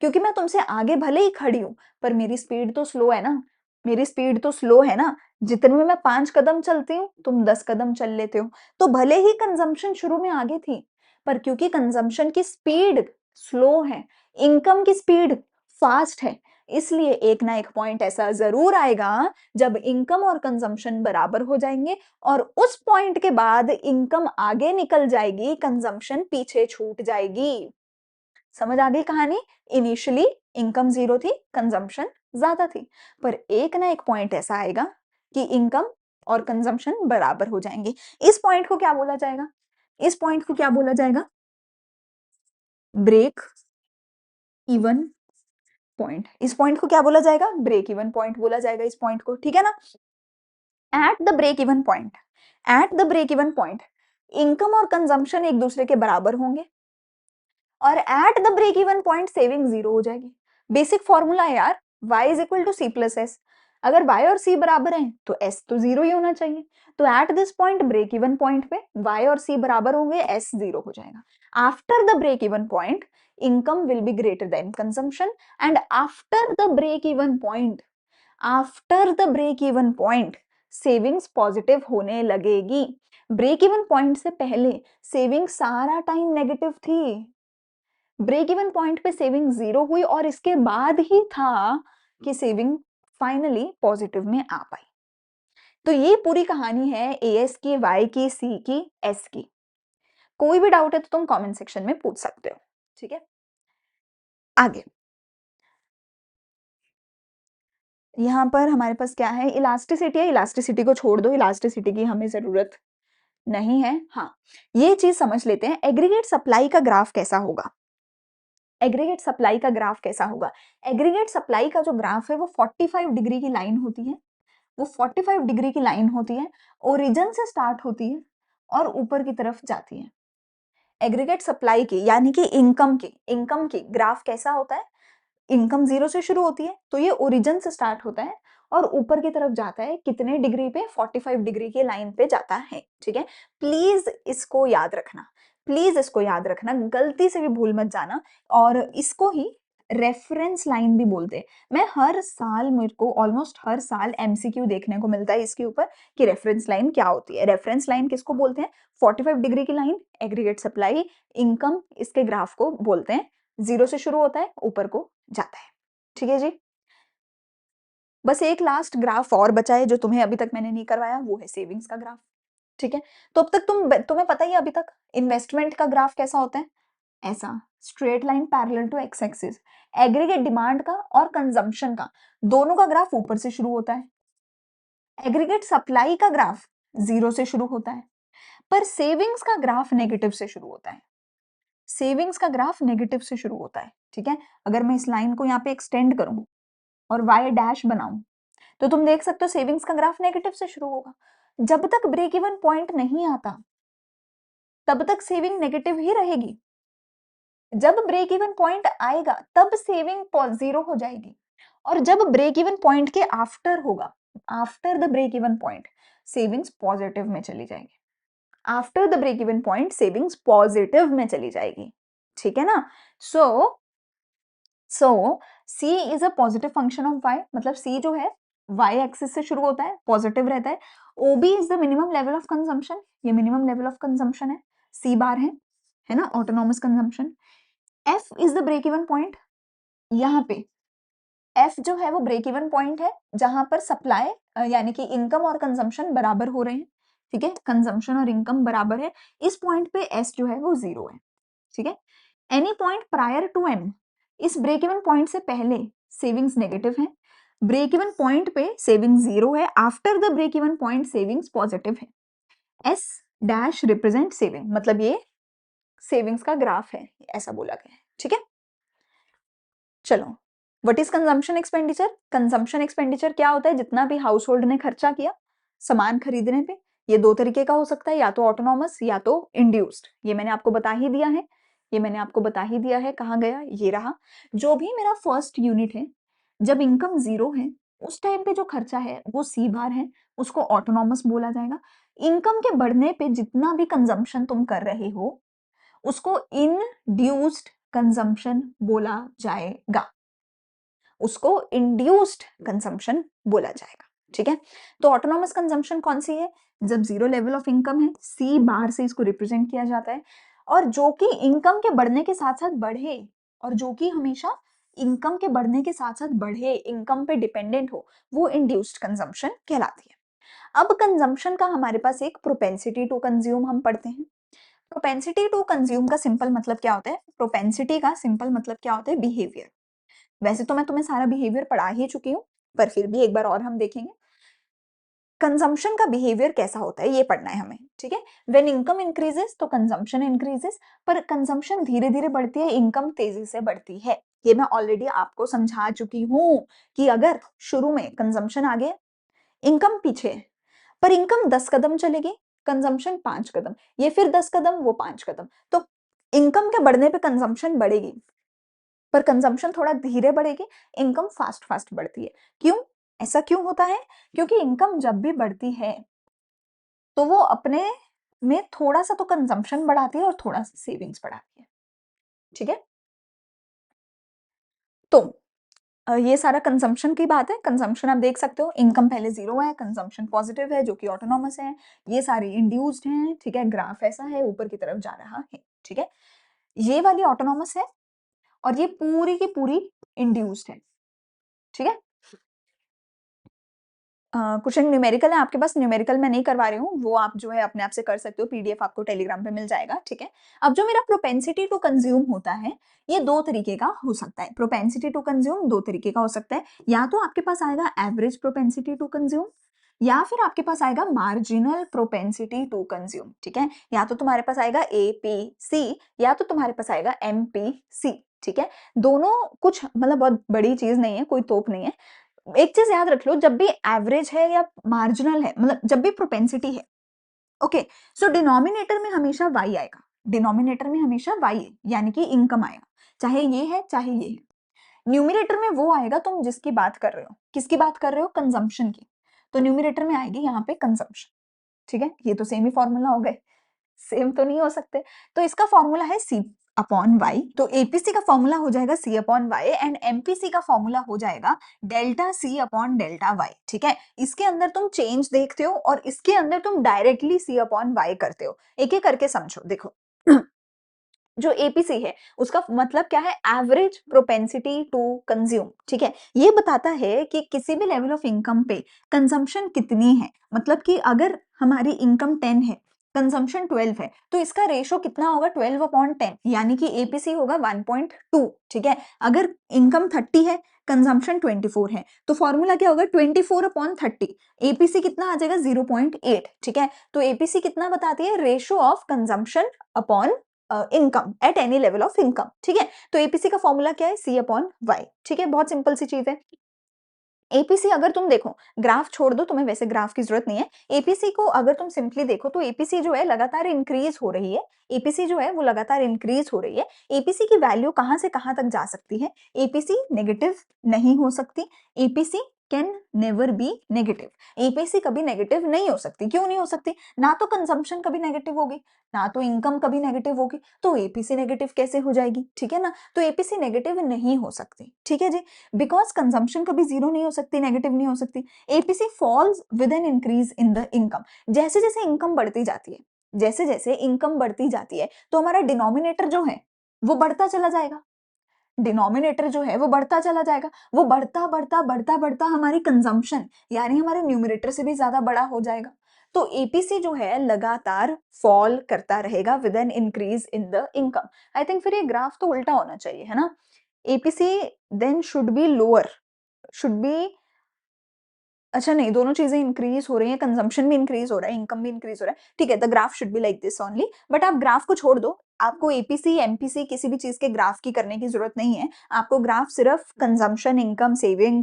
क्योंकि मैं तुमसे आगे भले ही खड़ी हूं, पर मेरी स्पीड तो स्लो है ना, मेरी स्पीड तो स्लो है ना। जितने में मैं 5 कदम चलती हूँ, तुम 10 कदम चल लेते हो। तो भले ही कंजम्पशन शुरू में आगे थी, पर क्योंकि कंजम्पशन की स्पीड स्लो है, इनकम की स्पीड फास्ट है, इसलिए एक ना एक पॉइंट ऐसा जरूर आएगा जब इनकम और कंजम्पशन बराबर हो जाएंगे और उस पॉइंट के बाद इनकम आगे निकल जाएगी, कंजम्पशन पीछे छूट जाएगी। समझ आ गई कहानी? इनिशियली इनकम 0 थी, कंजम्पशन ज्यादा थी, पर एक ना एक पॉइंट ऐसा आएगा कि इनकम और कंजम्पशन बराबर हो जाएंगे। इस पॉइंट को क्या बोला जाएगा? इस पॉइंट को क्या बोला जाएगा? Break even point. इस पॉइंट को क्या बोला जाएगा? ब्रेक इवन पॉइंट बोला जाएगा इस पॉइंट को, ठीक है ना? At the break even point, at the break even point income और कंजम्पशन एक दूसरे के बराबर होंगे और at the break even point saving 0 हो जाएगी। बेसिक फॉर्मूला है यार, y is equal to C plus S. अगर y और c बराबर हैं तो s तो 0 ही होना चाहिए। तो at this point, break even point पे y और c बराबर होंगे, s 0 हो जाएगा। After the break even point income will be greater than consumption and after the break even point, after the break even point savings positive होने लगेगी। Break even point से पहले सेविंग सारा टाइम नेगेटिव थी, break even point पे saving 0 हुई और इसके बाद ही था कि सेविंग फाइनली पॉजिटिव में आ पाई। तो ये पूरी कहानी है एएस की, वाई की, सी की, एस की। कोई भी डाउट है तो तुम कमेंट सेक्शन में पूछ सकते हो, ठीक है? आगे यहाँ पर हमारे पास क्या है? इलास्टिसिटी है, इलास्टिसिटी को छोड़ दो, इलास्टिसिटी की हमें जरूरत नहीं है। हाँ, ये चीज समझ लेते हैं, एग्रीगेट सप्लाई का ग्राफ कैसा होगा? एग्रीगेट सप्लाई का ग्राफ कैसा होगा? एग्रीगेट सप्लाई का जो ग्राफ है वो 45 डिग्री की लाइन होती है, वो 45 डिग्री की लाइन होती है, ओरिजिन से स्टार्ट होती है और ऊपर की तरफ जाती है। एग्रीगेट सप्लाई की यानी कि इनकम की ग्राफ कैसा होता है? इनकम 0 से शुरू होती है, तो ये ओरिजिन से स्टार्ट होता है और ऊपर की तरफ जाता है कितने डिग्री पे? 45 डिग्री की लाइन पे जाता है, ठीक है? प्लीज इसको याद रखना, प्लीज इसको याद रखना, गलती से भी भूल मत जाना। और इसको ही रेफरेंस लाइन भी बोलते हैं। मैं हर साल, मेरे को ऑलमोस्ट हर साल एमसीक्यू देखने को मिलता है इसके ऊपर कि रेफरेंस लाइन क्या होती है। रेफरेंस लाइन किसको बोलते हैं? 45 डिग्री की लाइन, एग्रीगेट सप्लाई, इनकम, इसके ग्राफ को बोलते हैं 0 से शुरू होता है, ऊपर को जाता है। ठीक है जी? बस एक लास्ट ग्राफ और बचा है जो तुम्हें अभी तक मैंने नहीं करवाया, वो है सेविंग्स का ग्राफ। ठीक है? तो अब तक तुम्हें पता ही है अभी तक इन्वेस्टमेंट का ग्राफ कैसा होता है? ऐसा, straight line parallel to x axis. Aggregate demand का और कंजम्पशन का, दोनों का ग्राफ ऊपर से शुरू होता है। एग्रीगेट सप्लाई का ग्राफ 0 से शुरू होता है, पर सेविंग्स का ग्राफ नेगेटिव से शुरू होता है। सेविंग्स का ग्राफ नेगेटिव से शुरू होता है। ठीक है? अगर मैं इस लाइन को यहाँ पे एक्सटेंड करूं और y डैश बनाऊं, तो तुम देख सकते हो सेविंग्स का ग्राफ नेगेटिव से शुरू होगा। जब तक ब्रेक इवन पॉइंट नहीं आता, तब तक सेविंग नेगेटिव ही रहेगी। जब ब्रेक इवन पॉइंट आएगा, तब सेविंग 0 हो जाएगी। और जब ब्रेक इवन पॉइंट के आफ्टर होगा, after the break even point, savings positive में चली जाएगी। After the break even point savings positive में चली जाएगी। ठीक है ना? So C is a positive function of y, मतलब C जो है y एक्सिस से शुरू होता है, पॉजिटिव रहता है। OB is the minimum level of consumption, ये मिनिमम लेवल ऑफ कंजम्पशन है, C बार है ना, autonomous consumption. F is the break even point, यहाँ पे F जो है वो ब्रेक इवन पॉइंट है जहां पर सप्लाई यानी कि इनकम और कंजम्पशन बराबर हो रहे हैं। ठीक है? कंजम्पशन और इनकम बराबर है, इस पॉइंट पे S जो है वो 0 है। ठीक है? Any point prior to M, इस ब्रेक इवन पॉइंट से पहले सेविंग्स नेगेटिव है, ब्रेक इवन पॉइंट पे सेविंग 0 है, after the break even point savings positive है। S डैश रिप्रेजेंट सेविंग, मतलब ये सेविंग्स का ग्राफ है, ऐसा बोला गया है। ठीक है? चलो, what is consumption expenditure? Consumption expenditure क्या होता है? जितना भी हाउस होल्ड ने खर्चा किया सामान खरीदने पे, ये दो तरीके का हो सकता है, या तो ऑटोनॉमस या तो इंड्यूस्ड। ये मैंने आपको बता ही दिया है, ये मैंने आपको बता ही दिया है, कहाँ गया ये रहा। जो भी मेरा फर्स्ट यूनिट है, जब इनकम 0 है उस टाइम पे जो खर्चा है वो सी बार है, उसको ऑटोनॉमस बोला जाएगा। इनकम के बढ़ने पे जितना भी कंजम्पशन तुम कर रहे हो उसको इंड्यूस्ड कंजम्पशन बोला जाएगा, उसको इंड्यूस्ड कंजम्पशन बोला जाएगा। ठीक है? तो ऑटोनॉमस कंजम्पशन कौन सी है? जब 0 लेवल ऑफ इनकम है, सी बार से इसको रिप्रेजेंट किया जाता है, और जो कि इनकम के बढ़ने के साथ साथ बढ़े, और जो कि हमेशा इनकम के बढ़ने के साथ साथ बढ़े, इनकम पे डिपेंडेंट हो, वो इंड्यूस्ड कंजम्पशन कहलाती है। अब कंजम्पशन का हमारे पास एक प्रोपेंसिटी टू कंज्यूम हम पढ़ते हैं। प्रोपेंसिटी टू कंज्यूम का सिंपल मतलब क्या होता है? प्रोपेंसिटी का सिंपल मतलब क्या होता है? बिहेवियर। वैसे तो मैं तुम्हें सारा बिहेवियर पढ़ा ही चुकी हूँ, पर फिर भी एक बार और हम देखेंगे कंजम्पशन का बिहेवियर कैसा होता है, ये पढ़ना है हमें। ठीक है? व्हेन इनकम इंक्रीजेस तो कंजम्पशन इंक्रीजेस, पर कंजम्पशन धीरे धीरे बढ़ती है, इनकम तेजी से बढ़ती है। ये मैं ऑलरेडी आपको समझा चुकी हूँ कि अगर शुरू में कंजम्पशन आगे, इनकम पीछे है, पर इनकम 10 कदम चलेगी, कंजम्पशन 5 कदम, ये फिर 10 कदम, वो 5 कदम, तो इनकम के बढ़ने पे कंजम्पशन बढ़ेगी, पर कंजम्पशन थोड़ा धीरे बढ़ेगी, इनकम फास्ट फास्ट बढ़ती है। क्यों? ऐसा क्यों होता है? क्योंकि इनकम जब भी बढ़ती है तो वो अपने में थोड़ा सा तो कंजम्पशन बढ़ाती है और थोड़ा सा सेविंग्स बढ़ाती है। ठीक है? तो ये सारा कंजम्पशन की बात है। कंजम्पशन आप देख सकते हो, इनकम पहले 0 है, कंजम्पशन पॉजिटिव है जो कि ऑटोनॉमस है, ये सारे इंड्यूस्ड हैं। ठीक है? ग्राफ ऐसा है, ऊपर की तरफ जा रहा है। ठीक है? ये वाली ऑटोनॉमस है और ये पूरी की पूरी इंड्यूस्ड है। ठीक है? कुछ न्यूमेरिकल है आपके पास, न्यूमेरिकल मैं नहीं करवा रही हूँ, वो आप जो है अपने आप से कर सकते हो, पीडीएफ आपको टेलीग्राम पे मिल जाएगा। ठीक है? अब जो मेरा प्रोपेंसिटी टू कंज्यूम होता है, ये दो तरीके का हो सकता है। प्रोपेंसिटी टू कंज्यूम दो तरीके का हो सकता है, या तो आपके पास आएगा एवरेज प्रोपेंसिटी टू कंज्यूम, या फिर आपके पास आएगा मार्जिनल प्रोपेंसिटी टू कंज्यूम। ठीक है? या तो तुम्हारे पास आएगा APC, या तो तुम्हारे पास आएगा MPC। ठीक है? दोनों कुछ मतलब बहुत बड़ी चीज नहीं है, कोई तोप नहीं है। एक चीज याद रख लो, जब भी एवरेज है या मार्जिनल है, मतलब जब भी प्रोपेंसिटी है, ओके, सो डिनोमिनेटर में हमेशा y आएगा, डिनोमिनेटर में हमेशा y यानी कि इनकम आएगा, चाहे ये है चाहे ये है। न्यूमिनेटर में वो आएगा तुम जिसकी बात कर रहे हो, किसकी बात कर रहे हो? कंजम्पशन की, तो न्यूमिनेटर में आएगी यहाँ पे कंजम्पशन। ठीक है? ये तो सेम ही फॉर्मूला हो गए, सेम तो नहीं हो सकते, तो इसका फॉर्मूला है C अपॉन वाई, तो एपीसी का फॉर्मूला हो जाएगा C upon Y, and MPC का फॉर्मूला हो जाएगा delta C upon delta Y. ठीक है? इसके अंदर तुम चेंज देखते हो और इसके अंदर तुम डायरेक्टली C अपॉन वाई करते हो। एक एक करके समझो, देखो जो एपीसी है उसका मतलब क्या है, एवरेज प्रोपेंसिटी टू कंज्यूम, ठीक है। ये बताता है कि किसी भी लेवल ऑफ इनकम पे कंजम्पशन कितनी है, मतलब कि अगर हमारी इनकम 10 है, कंजम्पशन 12 है, तो इसका रेशो कितना होगा, 12/10, यानी कि एपीसी होगा 1.2, ठीक है। अगर इनकम 30 है, कंजम्पशन 24 है, तो फॉर्मूला क्या होगा, 24/30, एपीसी कितना आ जाएगा, 0.8, ठीक है। तो एपीसी कितना बताती है, ratio of consumption upon income at any level of income, ठीक है। तो एपीसी का फॉर्मूला क्या है, C/Y, ठीक है, बहुत सिंपल सी चीज है। एपीसी अगर तुम देखो, ग्राफ छोड़ दो, तुम्हें वैसे ग्राफ की जरूरत नहीं है, एपीसी को अगर तुम सिंपली देखो तो एपीसी जो है लगातार इंक्रीज हो रही है, एपीसी जो है वो लगातार इंक्रीज हो रही है। एपीसी की वैल्यू कहां से कहां तक जा सकती है, एपीसी नेगेटिव नहीं हो सकती, APC can never B negative, APC कभी नेगेटिव नहीं हो सकती। क्यों नहीं हो सकती, ना तो कंजम्पशन कभी नेगेटिव होगी, ना तो इनकम कभी नेगेटिव होगी, तो एपीसी नेगेटिव कैसे हो जाएगी, ठीक है ना। तो एपीसी नेगेटिव नहीं हो सकती, ठीक है जी, बिकॉज कंजम्पशन कभी जीरो नहीं हो सकती, नेगेटिव नहीं हो सकती। APC falls with an increase in the income, जैसे जैसे इनकम बढ़ती जाती है, जैसे जैसे इनकम बढ़ती जाती है, तो हमारा डिनोमिनेटर जो है वो बढ़ता चला जाएगा, डिनोमिनेटर जो है वो बढ़ता चला जाएगा, वो बढ़ता बढ़ता बढ़ता बढ़ता हमारी कंजम्पशन यानी हमारे न्यूमरेटर से भी ज्यादा बड़ा हो जाएगा। तो एपीसी जो है लगातार फॉल करता रहेगा with an increase in the income. I think फिर ये ग्राफ तो उल्टा होना चाहिए, है ना, APC then should be lower, should be, अच्छा नहीं, दोनों चीजें इंक्रीज हो रही हैं, कंजम्पशन भी इंक्रीज हो रहा है, इनकम भी इंक्रीज हो रहा है, ठीक है, the graph should be like this only. But आप ग्राफ को छोड़ दो, आपको एपीसी एमपीसी किसी भी चीज के ग्राफ की करने की जरूरत नहीं है, आपको ग्राफ सिर्फ कंजम्पशन, इनकम, सेविंग,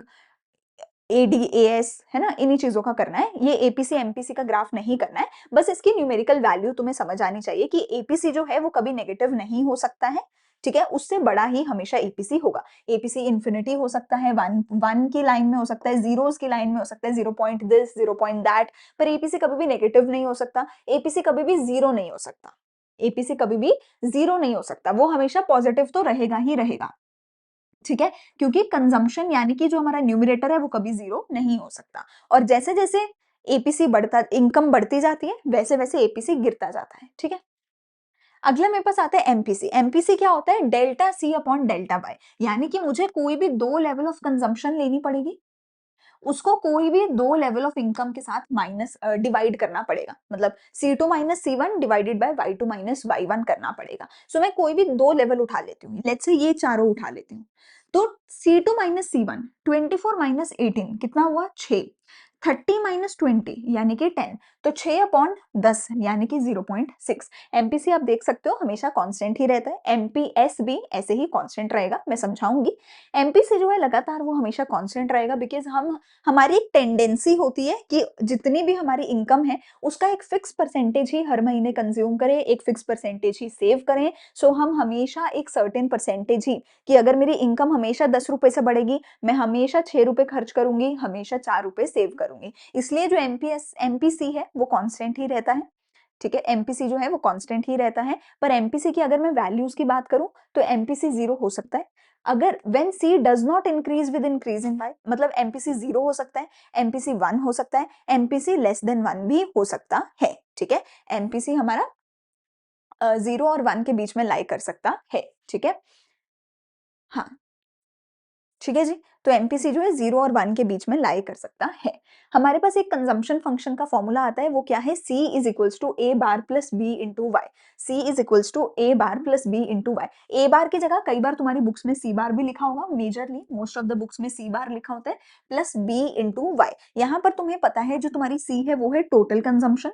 एडीएएस, है ना, इन्हीं चीजों का करना है, ये एपीसी एमपीसी का ग्राफ नहीं करना है। बस इसकी न्यूमेरिकल वैल्यू तुम्हें समझ आनी चाहिए कि एपीसी जो है वो कभी नेगेटिव नहीं हो सकता है, ठीक है, उससे बड़ा ही हमेशा एपीसी होगा। एपीसी इंफिनिटी हो सकता है, वन वन की लाइन में हो सकता है, जीरोस की लाइन में हो सकता है, 0 पॉइंट दिस, 0 पॉइंट दैट, पर एपीसी कभी भी नेगेटिव नहीं हो सकता, एपीसी कभी भी जीरो नहीं हो सकता, एपीसी कभी भी जीरो नहीं हो सकता, वो हमेशा पॉजिटिव तो रहेगा ही रहेगा, ठीक है, क्योंकि कंजम्पशन यानी कि जो हमारा न्यूमरेटर है वो कभी जीरो नहीं हो सकता। और जैसे जैसे एपीसी बढ़ता, इनकम बढ़ती जाती है, वैसे वैसे एपीसी गिरता जाता है, ठीक है। अगला मेरे पास आता है एमपीसी। एमपीसी क्या होता है, delta C upon delta Y, यानी कि मुझे कोई भी दो लेवल ऑफ कंजम्पशन लेनी पड़ेगी, उसको कोई भी दो लेवल ऑफ इनकम के साथ माइनस डिवाइड करना पड़ेगा, मतलब C2 minus C1 divided by Y2 minus Y1 करना पड़ेगा। सो मैं कोई भी दो लेवल उठा लेती हूँ, लेट्स से ये चारों उठा लेती हूँ, तो C2 माइनस C1, 24 माइनस 18 कितना हुआ, 6, 30 माइनस 20 यानी कि 10, तो 6/10 यानी कि 0.6। एमपीसी आप देख सकते हो हमेशा कांस्टेंट ही रहता है, एमपीएस भी ऐसे ही कांस्टेंट रहेगा, मैं समझाऊंगी। एमपीसी जो है लगातार वो हमेशा कांस्टेंट रहेगा, बिकॉज हमारी एक टेंडेंसी होती है कि जितनी भी हमारी इनकम है उसका एक फिक्स परसेंटेज ही हर महीने कंज्यूम करें, एक फिक्स परसेंटेज ही सेव करें। सो हम हमेशा एक सर्टेन परसेंटेज ही, कि अगर मेरी इनकम हमेशा 10 रुपए से बढ़ेगी, मैं हमेशा 6 रुपए खर्च करूंगी, हमेशा 4 रुपए सेव करूंगी, इसलिए जो एमपीसी है वो कांस्टेंट ही रहता है, ठीक है, एमपीसी जो है वो कांस्टेंट ही रहता है। पर एमपीसी की अगर मैं वैल्यूज की बात करूं तो एमपीसी जीरो हो सकता है, अगर when C does not increase with increase in Y, मतलब एमपीसी जीरो हो सकता है, एमपीसी 1 हो सकता है, एमपीसी लेस देन 1 भी हो सकता है, ठीक है, एमपीसी हमारा 0 और 1 के बीच में लाई कर सकता है, ठीक है, हाँ, ठीक है जी। तो एमपीसी जो है 0 और 1 के बीच में लाई कर सकता है। हमारे पास एक कंजम्पशन फंक्शन का फॉर्मूला आता है, वो क्या है, C is equals to A bar plus B into Y, C is equals to A bar plus B into Y. A bar की जगह कई बार तुम्हारी बुक्स में सी बार भी लिखा होगा, majorly most of the books में सी बार लिखा होता है, प्लस बी इंटू वाई। यहाँ पर तुम्हें पता है जो तुम्हारी सी है वो है टोटल कंजम्पशन,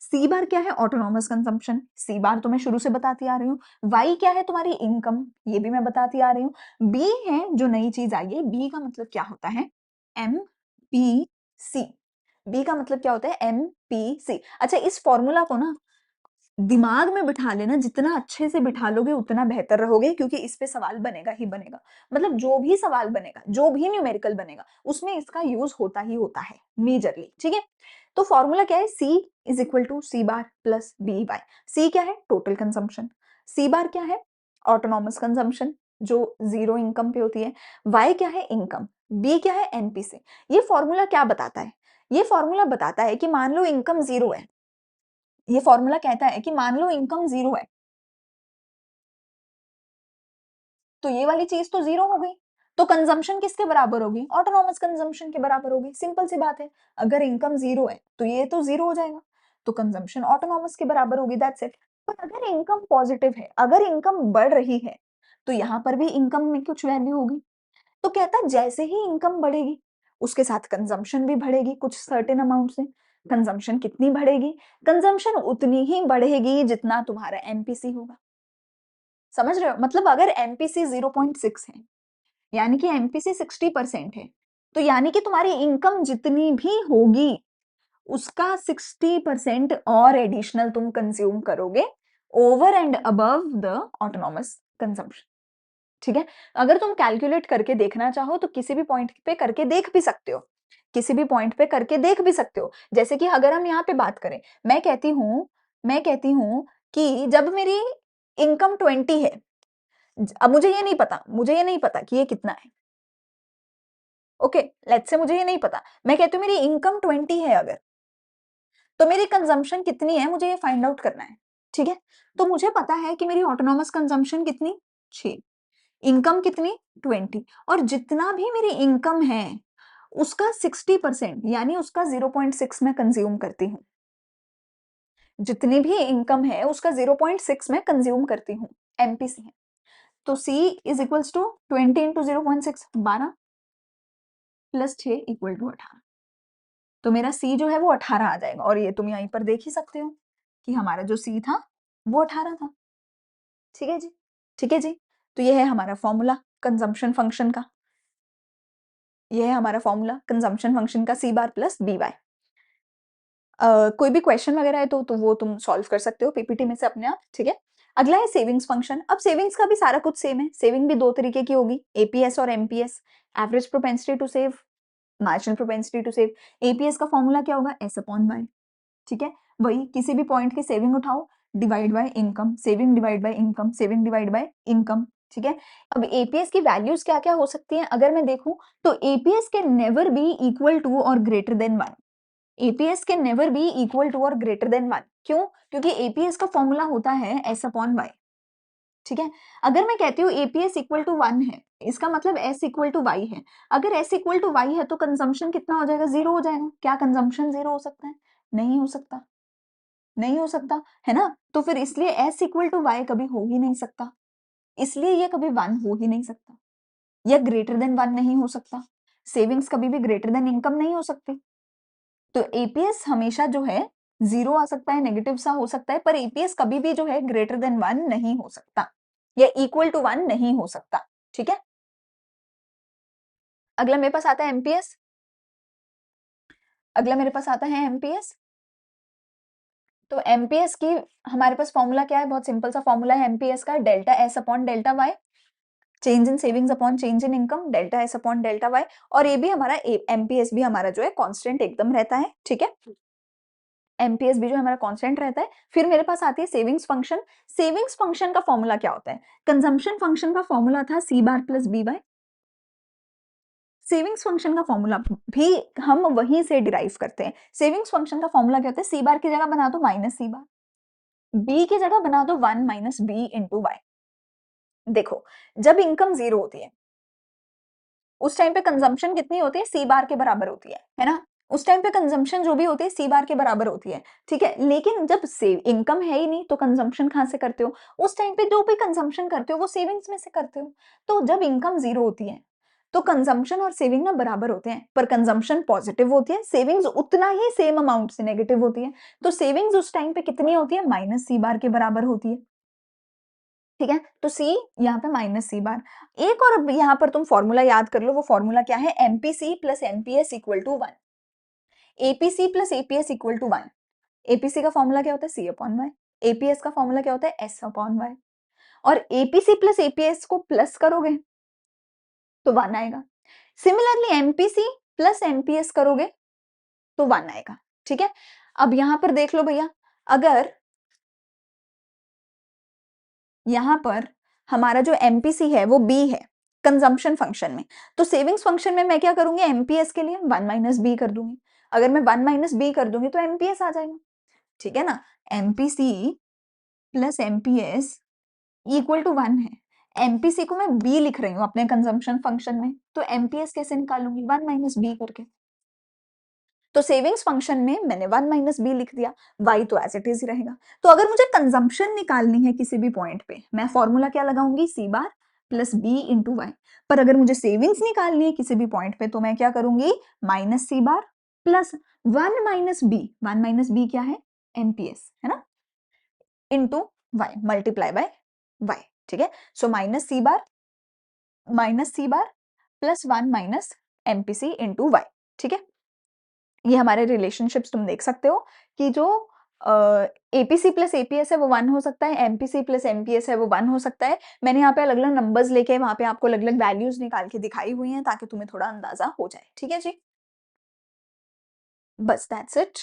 सी बार क्या है, ऑटोनॉमस कंजम्पशन, सी बार तो मैं शुरू से बताती आ रही हूँ, वाई क्या है, तुम्हारी इनकम, ये भी मैं बताती आ रही हूँ, बी है जो नई चीज आई है, बी का मतलब क्या होता है, एम पी सी, बी का मतलब क्या होता है, एम पी सी। अच्छा, इस फॉर्मूला को ना दिमाग में बिठा लेना, जितना अच्छे से बिठा लोगे उतना बेहतर रहोगे, क्योंकि इस पे सवाल बनेगा ही बनेगा, मतलब जो भी सवाल बनेगा, जो भी न्यूमेरिकल बनेगा, उसमें इसका यूज होता ही होता है मेजरली, ठीक है। तो फॉर्मूला क्या है, C is equal to C bar plus B Y. C क्या है, टोटल कंजम्पशन, सी बार क्या है, ऑटोनॉमस कंजम्पशन जो जीरो इनकम पे होती है, वाई क्या है, इनकम, बी क्या है, एनपीसी। ये फॉर्मूला क्या बताता है, ये फॉर्मूला बताता है कि मान लो इनकम जीरो है, ये फॉर्मूला कहता है कि मान लो इनकम जीरो है, तो ये वाली चीज तो जीरो हो गई। तो कंजम्पशन किसके बराबर होगी? ऑटोनॉमस कंजम्पशन के बराबर होगी। सिंपल सी बात है, अगर इनकम जीरो है तो ये तो जीरो हो जाएगा, तो कंजम्पशन ऑटोनॉमस के बराबर होगी, दैट्स इट। पर अगर इनकम पॉजिटिव है, अगर इनकम बढ़ रही है, तो यहाँ पर भी इनकम में कुछ वैल्यू होगी। तो कहता है जैसे ही इनकम बढ़ेगी उसके साथ कंजम्पशन भी बढ़ेगी कुछ सर्टेन अमाउंट से। कंजम्पशन कितनी बढ़ेगी? कंजम्पशन उतनी ही बढ़ेगी जितना तुम्हारा एमपीसी होगा। समझ रहे हो? मतलब अगर एमपीसी 0.6 है, यानी कि एमपीसी 60% है, तो यानी कि तुम्हारी इनकम जितनी भी होगी उसका 60% और एडिशनल तुम कंज्यूम करोगे over and above the autonomous consumption. ठीक है? अगर तुम कैलकुलेट करके देखना चाहो तो किसी भी पॉइंट पे करके देख भी सकते हो, किसी भी पॉइंट पे करके देख भी सकते हो। जैसे कि अगर हम यहाँ पे बात करें, मैं कहती हूँ कि जब मेरी इनकम 20 है, अब मुझे ये नहीं पता कि ये कितना है। ओके, लेट्स से मुझे ये नहीं पता, मैं कहती हूँ मेरी इनकम 20 है अगर, तो मेरी कंजम्पशन कितनी है मुझे ये फाइंड आउट करना है। ठीक है? तो मुझे पता है कि मेरी ऑटोनॉमस कंजम्पशन कितनी, 6, इनकम कितनी, 20, और जितना भी मेरी इनकम है उसका 60% यानी उसका 0.6 मैं कंज्यूम करती हूँ। जितनी भी इनकम है उसका 0.6 मैं कंज्यूम करती हूँ, एमपीसी है। तो C is equals to 20 into 0.6, 12 plus 6 equal to 18। तो मेरा C जो है वो 18 आ जाएगा, और ये तुम यहीं पर देख ही सकते हो कि हमारा जो C था वो 18 था। ठीक है जी? ठीक है जी? तो ये है हमारा फॉर्मूला कंजम्पशन फंक्शन का, ये है हमारा फॉर्मूला कंजम्पशन फंक्शन का, C बार प्लस बी वाई। कोई भी क्वेश्चन वगैरह है तो वो तुम सॉल्व कर सकते हो पीपीटी में से अपने आप। ठीक है? अगला है सेविंग्स फंक्शन। अब सेविंग्स का भी सारा कुछ सेम है, सेविंग भी दो तरीके की होगी, एपीएस और MPS, average propensity to save, marginal propensity to save. APS का फॉर्मूला क्या होगा? S upon Y. ठीक है? वही किसी भी पॉइंट की सेविंग उठाओ, divide by income, saving divide by income, saving divide by income. ठीक है? अब एपीएस की वैल्यूज क्या क्या हो सकती हैं अगर मैं देखूं, तो APS can never be equal to और greater than 1। APS can never be equal to और ग्रेटर देन 1। क्यों? क्योंकि एपीएस का फॉर्मूला होता है एस अपॉन वाई। ठीक है? अगर मैं कहती हूँ एपीएस इक्वल टू 1 है, इसका मतलब एस इक्वल टू वाई है। अगर एस इक्वल टू वाई है तो कंजम्पशन कितना हो जाएगा? जीरो हो जाएगा। क्या कंजम्पशन जीरो हो सकता है? नहीं हो सकता, नहीं हो सकता, है ना? तो फिर इसलिए एस इक्वल टू वाई कभी हो ही नहीं सकता, इसलिए ये कभी 1 हो ही नहीं सकता, या ग्रेटर देन 1 नहीं हो सकता। सेविंग्स कभी भी ग्रेटर देन इनकम नहीं हो सकती। तो एपीएस हमेशा जो है जीरो आ सकता है, नेगेटिव सा हो सकता है, पर एपीएस कभी भी जो है ग्रेटर देन 1 नहीं हो सकता, या इक्वल टू 1 नहीं हो सकता। ठीक है? अगला मेरे पास आता है एमपीएस। अगला मेरे पास आता है एमपीएस। तो एमपीएस की हमारे पास फॉर्मूला क्या है? बहुत सिंपल सा फॉर्मूला है एमपीएस का, delta S upon delta Y, change in savings upon change in income, delta S upon delta Y. और ये भी हमारा एमपीएस भी हमारा जो है कांस्टेंट एकदम रहता है। ठीक है? एमपीएस भी जो हमारा कांस्टेंट रहता है। फिर मेरे पास आती है सेविंग्स फंक्शन। सेविंग्स फंक्शन का फॉर्मूला क्या होता है? कंजम्पशन फंक्शन का फॉर्मूला था C bar plus B Y. Savings function का फॉर्मूला भी हम वहीं से डिराइव करते हैं। सेविंग्स फंक्शन का फॉर्मूला क्या होता है? सी बार की जगह बना दो माइनस सी बार, बी की जगह बना दो 1 माइनस बी इंटू वाई। देखो, जब इनकम जीरो होती है उस टाइम पे कंजम्पशन कितनी होती है? सी बार के बराबर होती है ना? उस टाइम पे कंजम्पशन जो भी होती है सी बार के बराबर होती है। ठीक है? लेकिन जब सेव इनकम है ही नहीं तो कंजम्पशन कहां से करते हो? उस टाइम पे जो भी कंजम्पशन करते हो वो सेविंग्स में से करते हो। तो जब इनकम जीरो होती है तो कंजम्पशन और सेविंग ना बराबर होते हैं, पर कंजम्पशन पॉजिटिव होती है, सेविंग्स उतना ही सेम अमाउंट से नेगेटिव होती है। तो सेविंग्स उस टाइम पे कितनी होती है? माइनस सी बार के बराबर होती है। ठीक है? तो सी यहाँ पे माइनस सी बार। एक और यहाँ पर तुम फॉर्मूला याद कर लो, वो फॉर्मूला क्या है? MPC plus MPS equal to 1, APC plus APS equal to 1। APC का फॉर्मूला क्या होता है? C upon Y. एपीएस का फॉर्मूला क्या होता है? S upon Y. और एपीसी प्लस एपीएस को प्लस करोगे तो 1 आएगा। सिमिलरली एमपीसी प्लस एमपीएस करोगे तो 1 आएगा। ठीक है? अब यहां पर देख लो भैया, अगर यहाँ पर हमारा जो एमपीसी है वो बी है कंजम्पशन फंक्शन में, तो सेविंग्स फंक्शन में मैं क्या करूंगी? एमपीएस के लिए 1 माइनस बी कर दूंगी। अगर मैं 1 माइनस बी कर दूंगी तो एमपीएस आ जाएगा। ठीक है ना? MPC plus MPS equal to 1 है, एमपीसी को मैं बी लिख रही हूँ अपने कंजम्पशन फंक्शन में, तो एमपीएस कैसे निकालूंगी? 1 माइनस बी करके। तो सेविंग्स फंक्शन में मैंने 1 माइनस बी लिख दिया, वाई तो एज इट इज ही रहेगा। तो अगर मुझे कंजम्पशन निकालनी है किसी भी पॉइंट पे, मैं फॉर्मूला क्या लगाऊंगी? सी bar plus B into Y. पर अगर मुझे सेविंग्स निकालनी है किसी भी पॉइंट पे, तो मैं क्या करूंगी? Minus C bar plus 1 minus B. 1 minus B क्या है? एमपीएस है ना, into Y, multiply by Y. ठीक है, so minus C bar plus 1 minus MPC into Y. ठीक है, ये हमारे रिलेशनशिप्स तुम देख सकते हो कि जो एपीसी प्लस एपीएस है वो 1 हो सकता है, एमपीसी प्लस एमपीएस है वो 1 हो सकता है। मैंने यहाँ पे अलग अलग नंबर्स लेके वहां पे आपको अलग अलग वैल्यूज निकाल के दिखाई हुई हैं ताकि तुम्हें थोड़ा अंदाजा हो जाए। ठीक है जी, बस दैट्स इट।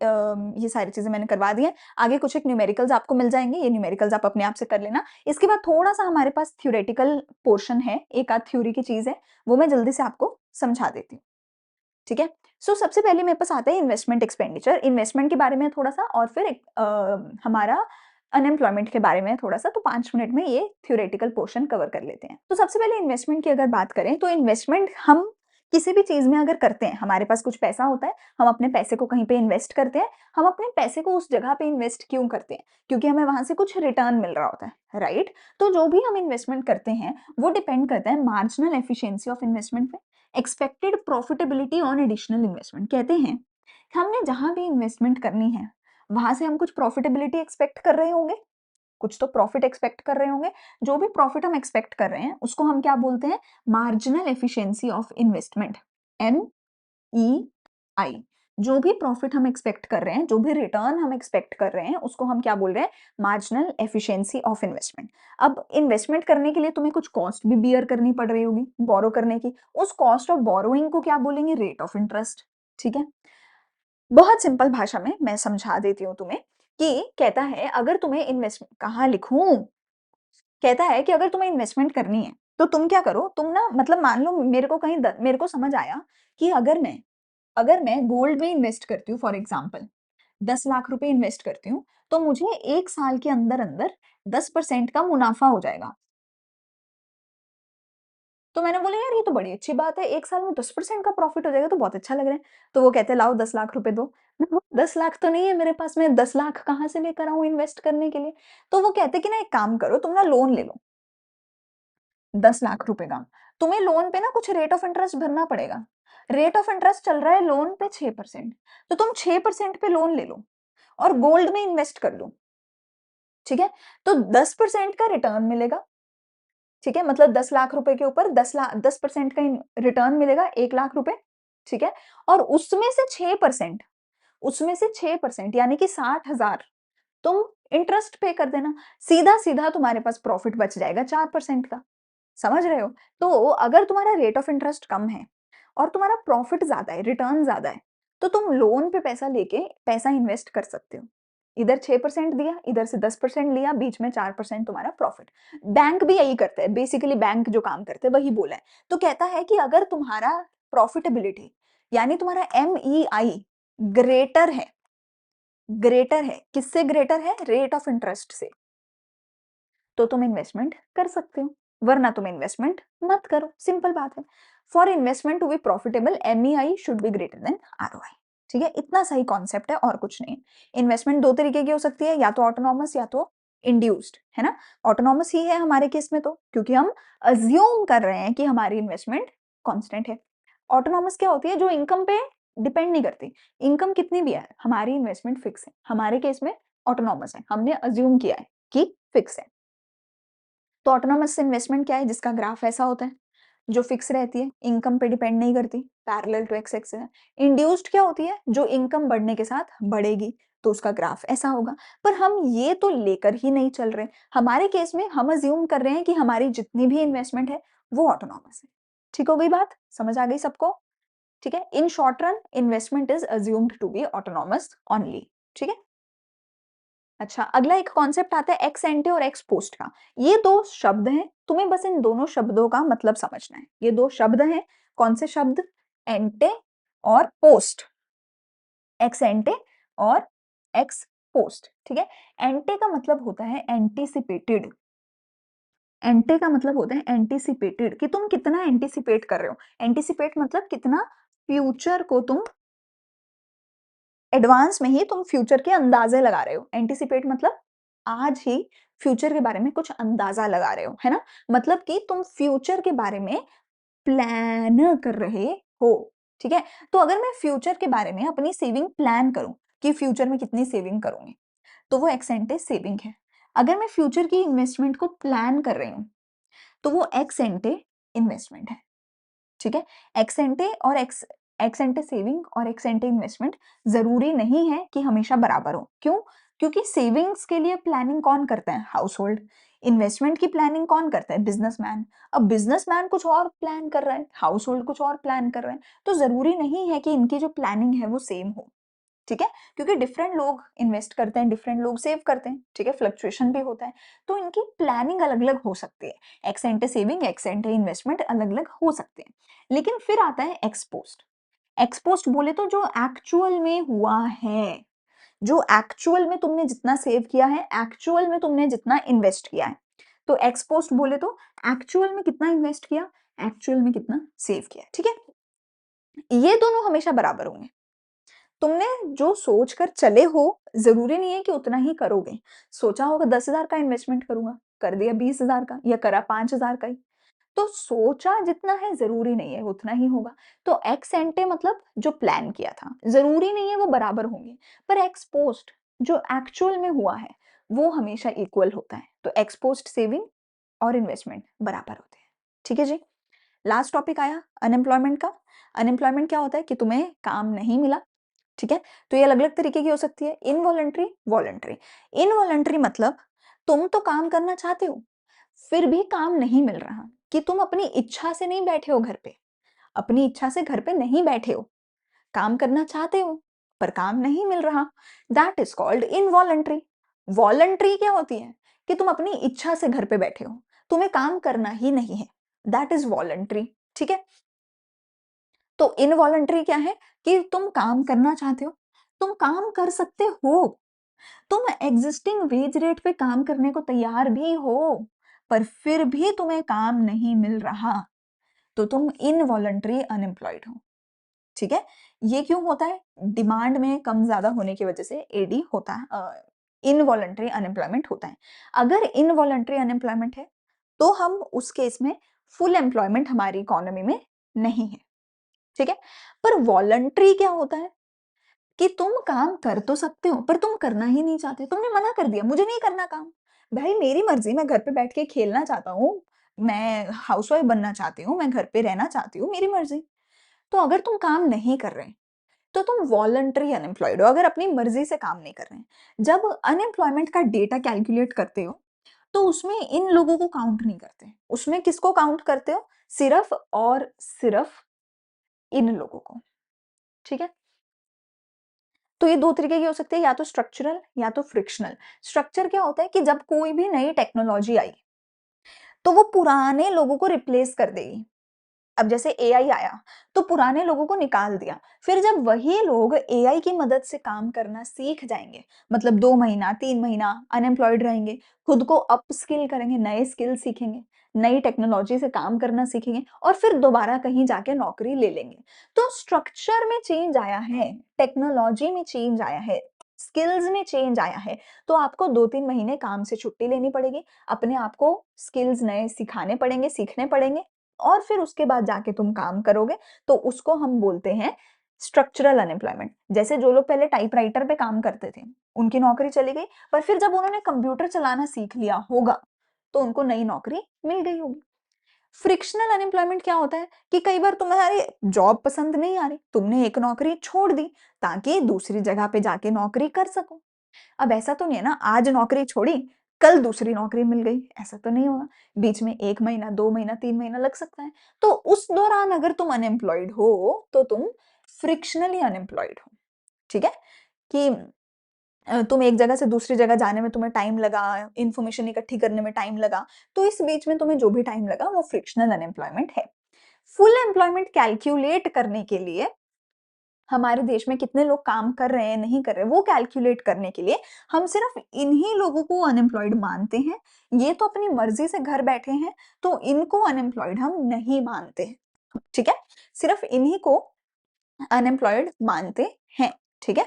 ये सारी चीजें मैंने करवा दी हैं। आगे कुछ एक न्यूमेरिकल्स आपको मिल जाएंगे, ये न्यूमेरिकल्स आप अपने आप से कर लेना। इसके बाद थोड़ा सा हमारे पास थ्योरेटिकल पोर्शन है, एक आध थ्योरी की चीज है, वो मैं जल्दी से आपको समझा देती हूँ। ठीक है, सो सबसे पहले मेरे पास आता है इन्वेस्टमेंट एक्सपेंडिचर। इन्वेस्टमेंट के बारे में थोड़ा सा, और फिर हमारा अनएम्प्लॉयमेंट के बारे में थोड़ा सा, तो 5 मिनट में ये थ्योरेटिकल पोर्शन कवर कर लेते हैं। तो सबसे पहले इन्वेस्टमेंट की अगर बात करें, तो इन्वेस्टमेंट हम किसी भी चीज में अगर करते हैं, हमारे पास कुछ पैसा होता है, हम अपने पैसे को कहीं पे इन्वेस्ट करते हैं। हम अपने पैसे को उस जगह पे इन्वेस्ट क्यों करते हैं? क्योंकि हमें वहां से कुछ रिटर्न मिल रहा होता है, राइट? तो जो भी हम इन्वेस्टमेंट करते हैं वो डिपेंड करता है मार्जिनल एफिशिएंसी ऑफ इन्वेस्टमेंट पे, expected profitability on additional investment. कहते हैं कि हमने जहां भी इन्वेस्टमेंट करनी है वहां से हम कुछ प्रॉफिटेबिलिटी एक्सपेक्ट कर रहे होंगे, कुछ तो प्रॉफिट एक्सपेक्ट कर रहे होंगे। जो भी प्रॉफिट हम एक्सपेक्ट कर रहे हैं उसको हम क्या बोलते हैं? Marginal efficiency of investment, M E I. जो भी प्रॉफिट हम एक्सपेक्ट कर रहे हैं, जो भी रिटर्न हम एक्सपेक्ट कर रहे हैं, उसको हम क्या बोल रहे हैं? Marginal efficiency of investment. अब इन्वेस्टमेंट करने के लिए तुम्हें कुछ कॉस्ट भी बियर करनी पड़ रही होगी, बोरो करने की। उस कॉस्ट ऑफ बोरोइंग को क्या बोलेंगे? Rate of interest. ठीक है, बहुत सिंपल भाषा में मैं समझा देती हूँ तुम्हें कि कहता है अगर तुम्हें इन्वेस्टमेंट, कहाँ लिखूं, कहता है कि अगर तुम्हें इन्वेस्टमेंट करनी है तो तुम क्या करो, तुम ना मतलब मान लो मेरे को कहीं मेरे को समझ आया कि अगर मैं गोल्ड में इन्वेस्ट करती हूँ, फॉर एग्जाम्पल 10 लाख रुपए इन्वेस्ट करती हूँ, तो मुझे 1 साल के अंदर अंदर 10% का मुनाफा हो जाएगा। तो मैंने बोला यार ये तो बड़ी अच्छी बात है, 1 साल में 10% का प्रॉफिट हो जाएगा तो बहुत अच्छा लग रहा है। तो वो कहते हैं लाओ 10 लाख रुपए दो। मैं बोला, 10 लाख तो नहीं है मेरे पास, मैं 10 लाख कहाँ से लेकर आऊं इन्वेस्ट करने के लिए? तो वो कहते कि ना एक काम करो, तुम ना लोन ले लो 10 लाख रुपए का। तुम्हें लोन पे ना कुछ रेट ऑफ इंटरेस्ट भरना पड़ेगा। रेट ऑफ इंटरेस्ट चल रहा है लोन पे 6%। तो तुम 6% पे लोन ले लो और गोल्ड में इन्वेस्ट कर लो। ठीक है, तो 10% का रिटर्न मिलेगा। ठीक है, मतलब 10 लाख रुपए के ऊपर 10% का रिटर्न मिलेगा, 1 लाख रुपए। ठीक है, और उसमें से 6% यानी कि 60,000 तुम इंटरेस्ट पे कर देना। सीधा सीधा तुम्हारे पास प्रॉफिट बच जाएगा 4% का। समझ रहे हो? तो अगर तुम्हारा रेट ऑफ इंटरेस्ट कम है और तुम्हारा प्रॉफिट ज्यादा है, रिटर्न ज्यादा है, तो तुम लोन पे पैसा लेके पैसा इन्वेस्ट कर सकते हो। इधर 6% दिया, इधर से 10% लिया, बीच में 4% तुम्हारा प्रॉफिट। बैंक भी यही करते हैं, बेसिकली बैंक जो काम करते हैं वही बोला है। तो कहता है कि अगर तुम्हारा प्रॉफिटेबिलिटी यानी तुम्हारा MEI ग्रेटर है किससे? ग्रेटर है रेट ऑफ इंटरेस्ट से, तो तुम इन्वेस्टमेंट कर सकते हो, वरना तुम इन्वेस्टमेंट मत करो। सिंपल बात है। For investment to be profitable MEI should be greater than ROI। ठीक है, इतना सही कॉन्सेप्ट है और कुछ नहीं। इन्वेस्टमेंट दो तरीके की हो सकती है, या तो ऑटोनॉमस या तो इंड्यूस्ड, है ना? ऑटोनॉमस ही है हमारे केस में, तो क्योंकि हम अज्यूम कर रहे हैं कि हमारी इन्वेस्टमेंट कांस्टेंट है। ऑटोनॉमस क्या होती है? जो इनकम पे डिपेंड नहीं करती। इनकम कितनी भी है, हमारी इन्वेस्टमेंट फिक्स है। हमारे केस में ऑटोनॉमस है, हमने अज्यूम किया है कि फिक्स है। तो ऑटोनॉमस इन्वेस्टमेंट क्या है? जिसका ग्राफ ऐसा होता है, जो फिक्स रहती है, इनकम पे डिपेंड नहीं करती, पैरेलल टू एक्स एक्सिस है। इंड्यूस्ड क्या होती है? जो इनकम बढ़ने के साथ बढ़ेगी, तो उसका ग्राफ ऐसा होगा। पर हम ये तो लेकर ही नहीं चल रहे। हमारे केस में हम अज्यूम कर रहे हैं कि हमारी जितनी भी इन्वेस्टमेंट है वो ऑटोनॉमस है। ठीक हो गई बात? समझ आ गई सबको? ठीक है, in short run investment is assumed to be autonomous only. ठीक है, अच्छा, अगला एक कॉन्सेप्ट आता है एक्स एंटे और एक्स पोस्ट का। ये दो शब्द हैं, तुम्हें बस इन दोनों शब्दों का मतलब समझना है। ये दो शब्द हैं, कौन से शब्द? एंटे और पोस्ट। एक्स एंटे और एक्स पोस्ट। ठीक है, एंटे का मतलब होता है एंटीसिपेटेड, एंटे का मतलब होता है एंटिसिपेटेड, कि तुम कितना एंटिसिपेट कर रहे हो। एंटिसिपेट मतलब कितना फ्यूचर को तुम एडवांस में ही तुम फ्यूचर के अंदाजे लगा रहे हो। एंटिसिपेट मतलब आज ही फ्यूचर के बारे में कुछ अंदाजा लगा रहे हो, है ना? मतलब कि तुम फ्यूचर के बारे में प्लान कर रहे हो, ठीक है? तो अगर मैं फ्यूचर के बारे में अपनी सेविंग प्लान करूं कि फ्यूचर में कितनी सेविंग करूंगी, तो वो एक्स एंटे सेविंग है। अगर मैं फ्यूचर की इन्वेस्टमेंट को प्लान कर रही हूँ, तो वो एक्स एंटे इन्वेस्टमेंट है, ठीक है? एक्स एंटे और एक्स एंटे सेविंग और एक्स एंटे इन्वेस्टमेंट ज़रूरी नहीं है कि हमेशा बराबर हो। क्यों? क्योंकि सेविंग्स के लिए प्लानिंग कौन करता है? हाउसहोल्ड। इन्वेस्टमेंट की प्लानिंग कौन करता है? बिज़नेसमैन। अब बिज़नेसमैन कुछ और प्लान कर रहा है, हाउसहोल्ड कुछ और प्लान कर रहा है, तो ज़रूरी नहीं है कि इनकी जो प्लानिंग है वो सेम हो। ठीक है? क्योंकि डिफरेंट लोग इन्वेस्ट करते हैं, डिफरेंट लोग सेव करते हैं, ठीक है? फ्लक्चुएशन भी होता है, तो इनकी प्लानिंग अलग-अलग हो सकती है। एक्स एंटे सेविंग, एक्स एंटे इन्वेस्टमेंट अलग-अलग हो सकते हैं। लेकिन फिर आता है एक्स पोस्ट। एक्स पोस्ट बोले तो जो एक्चुअल में हुआ है, जो एक्चुअल में तुमने जितना सेव किया है, एक्चुअल में तुमने जितना इन्वेस्ट किया है। तो एक्स पोस्ट बोले तो एक्चुअल में कितना इन्वेस्ट किया, एक्चुअल में कितना सेव किया, ठीक है? ये दोनों हमेशा बराबर होंगे। तुमने जो सोच कर चले हो, ज़रूरी नहीं है कि उतना ही करोगे। सोचा होगा 10,000 का इन्वेस्टमेंट करूँगा, कर दिया 20,000 का या करा 5,000 का ही। तो सोचा जितना है ज़रूरी नहीं है उतना ही होगा। तो एक्स एंटे मतलब जो प्लान किया था, ज़रूरी नहीं है वो बराबर होंगे। पर एक्स पोस्ट जो एक्चुअल में हुआ है, वो हमेशा इक्वल होता है। तो एक्स पोस्ट सेविंग और इन्वेस्टमेंट बराबर होते हैं। ठीक है जी? लास्ट टॉपिक आया अनएम्प्लॉयमेंट का। अनएम्प्लॉयमेंट क्या होता है कि तुम्हें काम नहीं मिला, ठीक है? तो ये अलग-अलग तरीके की हो सकती है, इनवॉलंटरी, वॉलंटरी। इनवॉलंटरी मतलब तुम तो काम करना चाहते हो, फिर भी काम नहीं मिल रहा, कि तुम अपनी इच्छा से नहीं बैठे हो घर पे, अपनी इच्छा से घर पे नहीं बैठे हो, काम करना चाहते हो, पर काम नहीं मिल रहा, that is called involuntary. Voluntary क्या होती है? कि तुम अपनी इच्छा से घर पे बैठे हो, तुम्हें काम करना ही नहीं है, दैट इज़ वॉलंटरी, ठीक है? तो इनवॉलंटरी क्या है? कि तुम काम करना चाहते हो, तुम काम कर सकते हो, तुम एग्जिस्टिंग वेज रेट पे काम करने को तैयार भी हो, पर फिर भी तुम्हें काम नहीं मिल रहा, तो तुम इनवॉलंटरी अनएम्प्लॉयड हो, ठीक है? ये क्यों होता है? डिमांड में कम ज़्यादा होने की वजह से एडी होता है, इनवॉलंटरी अनएम्प्लॉयमेंट होता है। अगर इनवॉलंटरी अनएम्प्लॉयमेंट है, तो हम उस केस में फुल एम्प्लॉयमेंट हमारी इकोनॉमी में नहीं है, ठीक है? पर वॉलंटरी क्या होता है? कि तुम काम कर तो सकते हो, पर तुम करना ही नहीं चाहते। तुमने मना कर दिया, मुझे नहीं करना काम। भाई मेरी मर्ज़ी, मैं घर पे बैठ के खेलना चाहता हूँ, मैं हाउसवाइफ़ बनना चाहती हूँ, मैं घर पे रहना चाहती हूँ, मेरी मर्ज़ी। तो अगर तुम काम नहीं कर रहे, तो तुम वॉलंटरी अनएम्प्लॉयड हो, अगर अपनी मर्ज़ी से काम नहीं कर रहे हैं। जब अनएम्प्लॉयमेंट का डेटा कैलकुलेट करते हो, तो उसमें इन लोगों को काउंट नहीं करते। उसमें किसको काउंट करते हो? सिर्फ़ और सिर्फ़ इन लोगों को, ठीक है? तो ये 2 तरीके की हो सकती है, या तो स्ट्रक्चरल या तो फ्रिक्शनल। स्ट्रक्चर क्या होता है कि जब कोई भी नई टेक्नोलॉजी आई, तो वो पुराने लोगों को रिप्लेस कर देगी। अब जैसे एआई आया, तो पुराने लोगों को निकाल दिया। फिर जब वही लोग एआई की मदद से काम करना सीख जाएँगे, मतलब 2 महीना, 3 महीना अनएम्प्लॉयड रहेंगे, खुद को अपस्किल करेंगे, नए स्किल सीखेंगे, नई टेक्नोलॉजी से काम करना सीखेंगे और फिर दोबारा कहीं जाके नौकरी ले लेंगे। तो स्ट्रक्चर में चेंज आया है, टेक्नोलॉजी में चेंज आया है, स्किल्स में चेंज आया है, तो आपको 2-3 महीने काम से छुट्टी लेनी पड़ेगी, अपने आप को स्किल्स नए सिखाने पड़ेंगे, सीखने पड़ेंगे और फिर उसके बाद जाके तुम काम करोगे, तो उसको हम बोलते हैं स्ट्रक्चरल अनएम्प्लॉयमेंट। जैसे जो लोग पहले टाइपराइटर पे काम करते थे, उनकी नौकरी चली गई, पर फिर जब उन्होंने कंप्यूटर चलाना सीख लिया होगा, तो उनको नई नौकरी मिल गई होगी। फ्रिक्शनल अनएम्प्लॉयमेंट क्या होता है कि कई बार तुम्हारी जॉब पसंद नहीं आ रही, तुमने एक नौकरी छोड़ दी ताकि दूसरी जगह पे जाके नौकरी कर सको। अब ऐसा तो नहीं है ना, आज नौकरी छोड़ी, कल दूसरी नौकरी मिल गई, ऐसा तो नहीं होगा। बीच में 1 महीना, 2 महीना, 3 महीना लग सकता है। तो उस दौरान अगर तुम अनएम्प्लॉयड हो, तो तुम फ्रिक्शनली अनएम्प्लॉयड हो, ठीक है? कि तुम एक जगह से दूसरी जगह जाने में तुम्हें टाइम लगा, इन्फॉर्मेशन इकट्ठी करने में टाइम लगा, तो इस बीच में तुम्हें जो भी टाइम लगा, वो फ्रिक्शनल अनएम्प्लॉयमेंट है। फुल एम्प्लॉयमेंट कैलकुलेट करने के लिए हमारे देश में कितने लोग काम कर रहे हैं, नहीं कर रहे हैं, वो कैलकुलेट करने के लिए हम सिर्फ़ इन्हीं लोगों को अनएम्प्लॉयड मानते हैं। ये तो अपनी मर्ज़ी से घर बैठे हैं, तो इनको अनएम्प्लॉयड हम नहीं मानते हैं। ठीक है? सिर्फ़ इन्हीं को अनएम्प्लॉयड मानते हैं, ठीक है?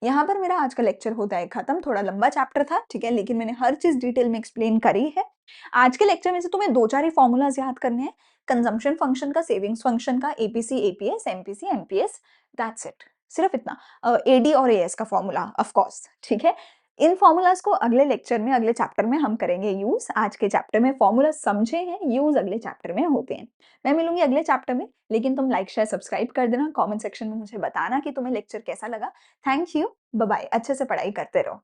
यहाँ पर मेरा आज का लेक्चर होता है खत्म, थोड़ा लंबा चैप्टर था, ठीक है? लेकिन मैंने हर चीज़ डिटेल में एक्सप्लेन करी है। आज के लेक्चर में से तुम्हें 2-4 ही फ़ॉर्मूलाज़ याद करने हैं, कंज़म्पशन फंक्शन का, सेविंग्स फंक्शन का, APC, APS, MPC, MPS, that's it, सिर्फ इतना। एडी और एएस का फ़ॉर्मूला ऑफ कोर्स, ठीक है? इन फ़ॉर्मूलाज़ को अगले लेक्चर में, अगले चैप्टर में हम करेंगे यूज़। आज के चैप्टर में फ़ॉर्मूला समझे हैं, यूज़ अगले चैप्टर में होते हैं। मैं मिलूँगी अगले चैप्टर में, लेकिन तुम लाइक, शेयर, सब्सक्राइब कर देना, कमेंट सेक्शन में मुझे बताना कि तुम्हें लेक्चर कैसा लगा। थैंक यू, बाय बाय, अच्छे से पढ़ाई करते रहो।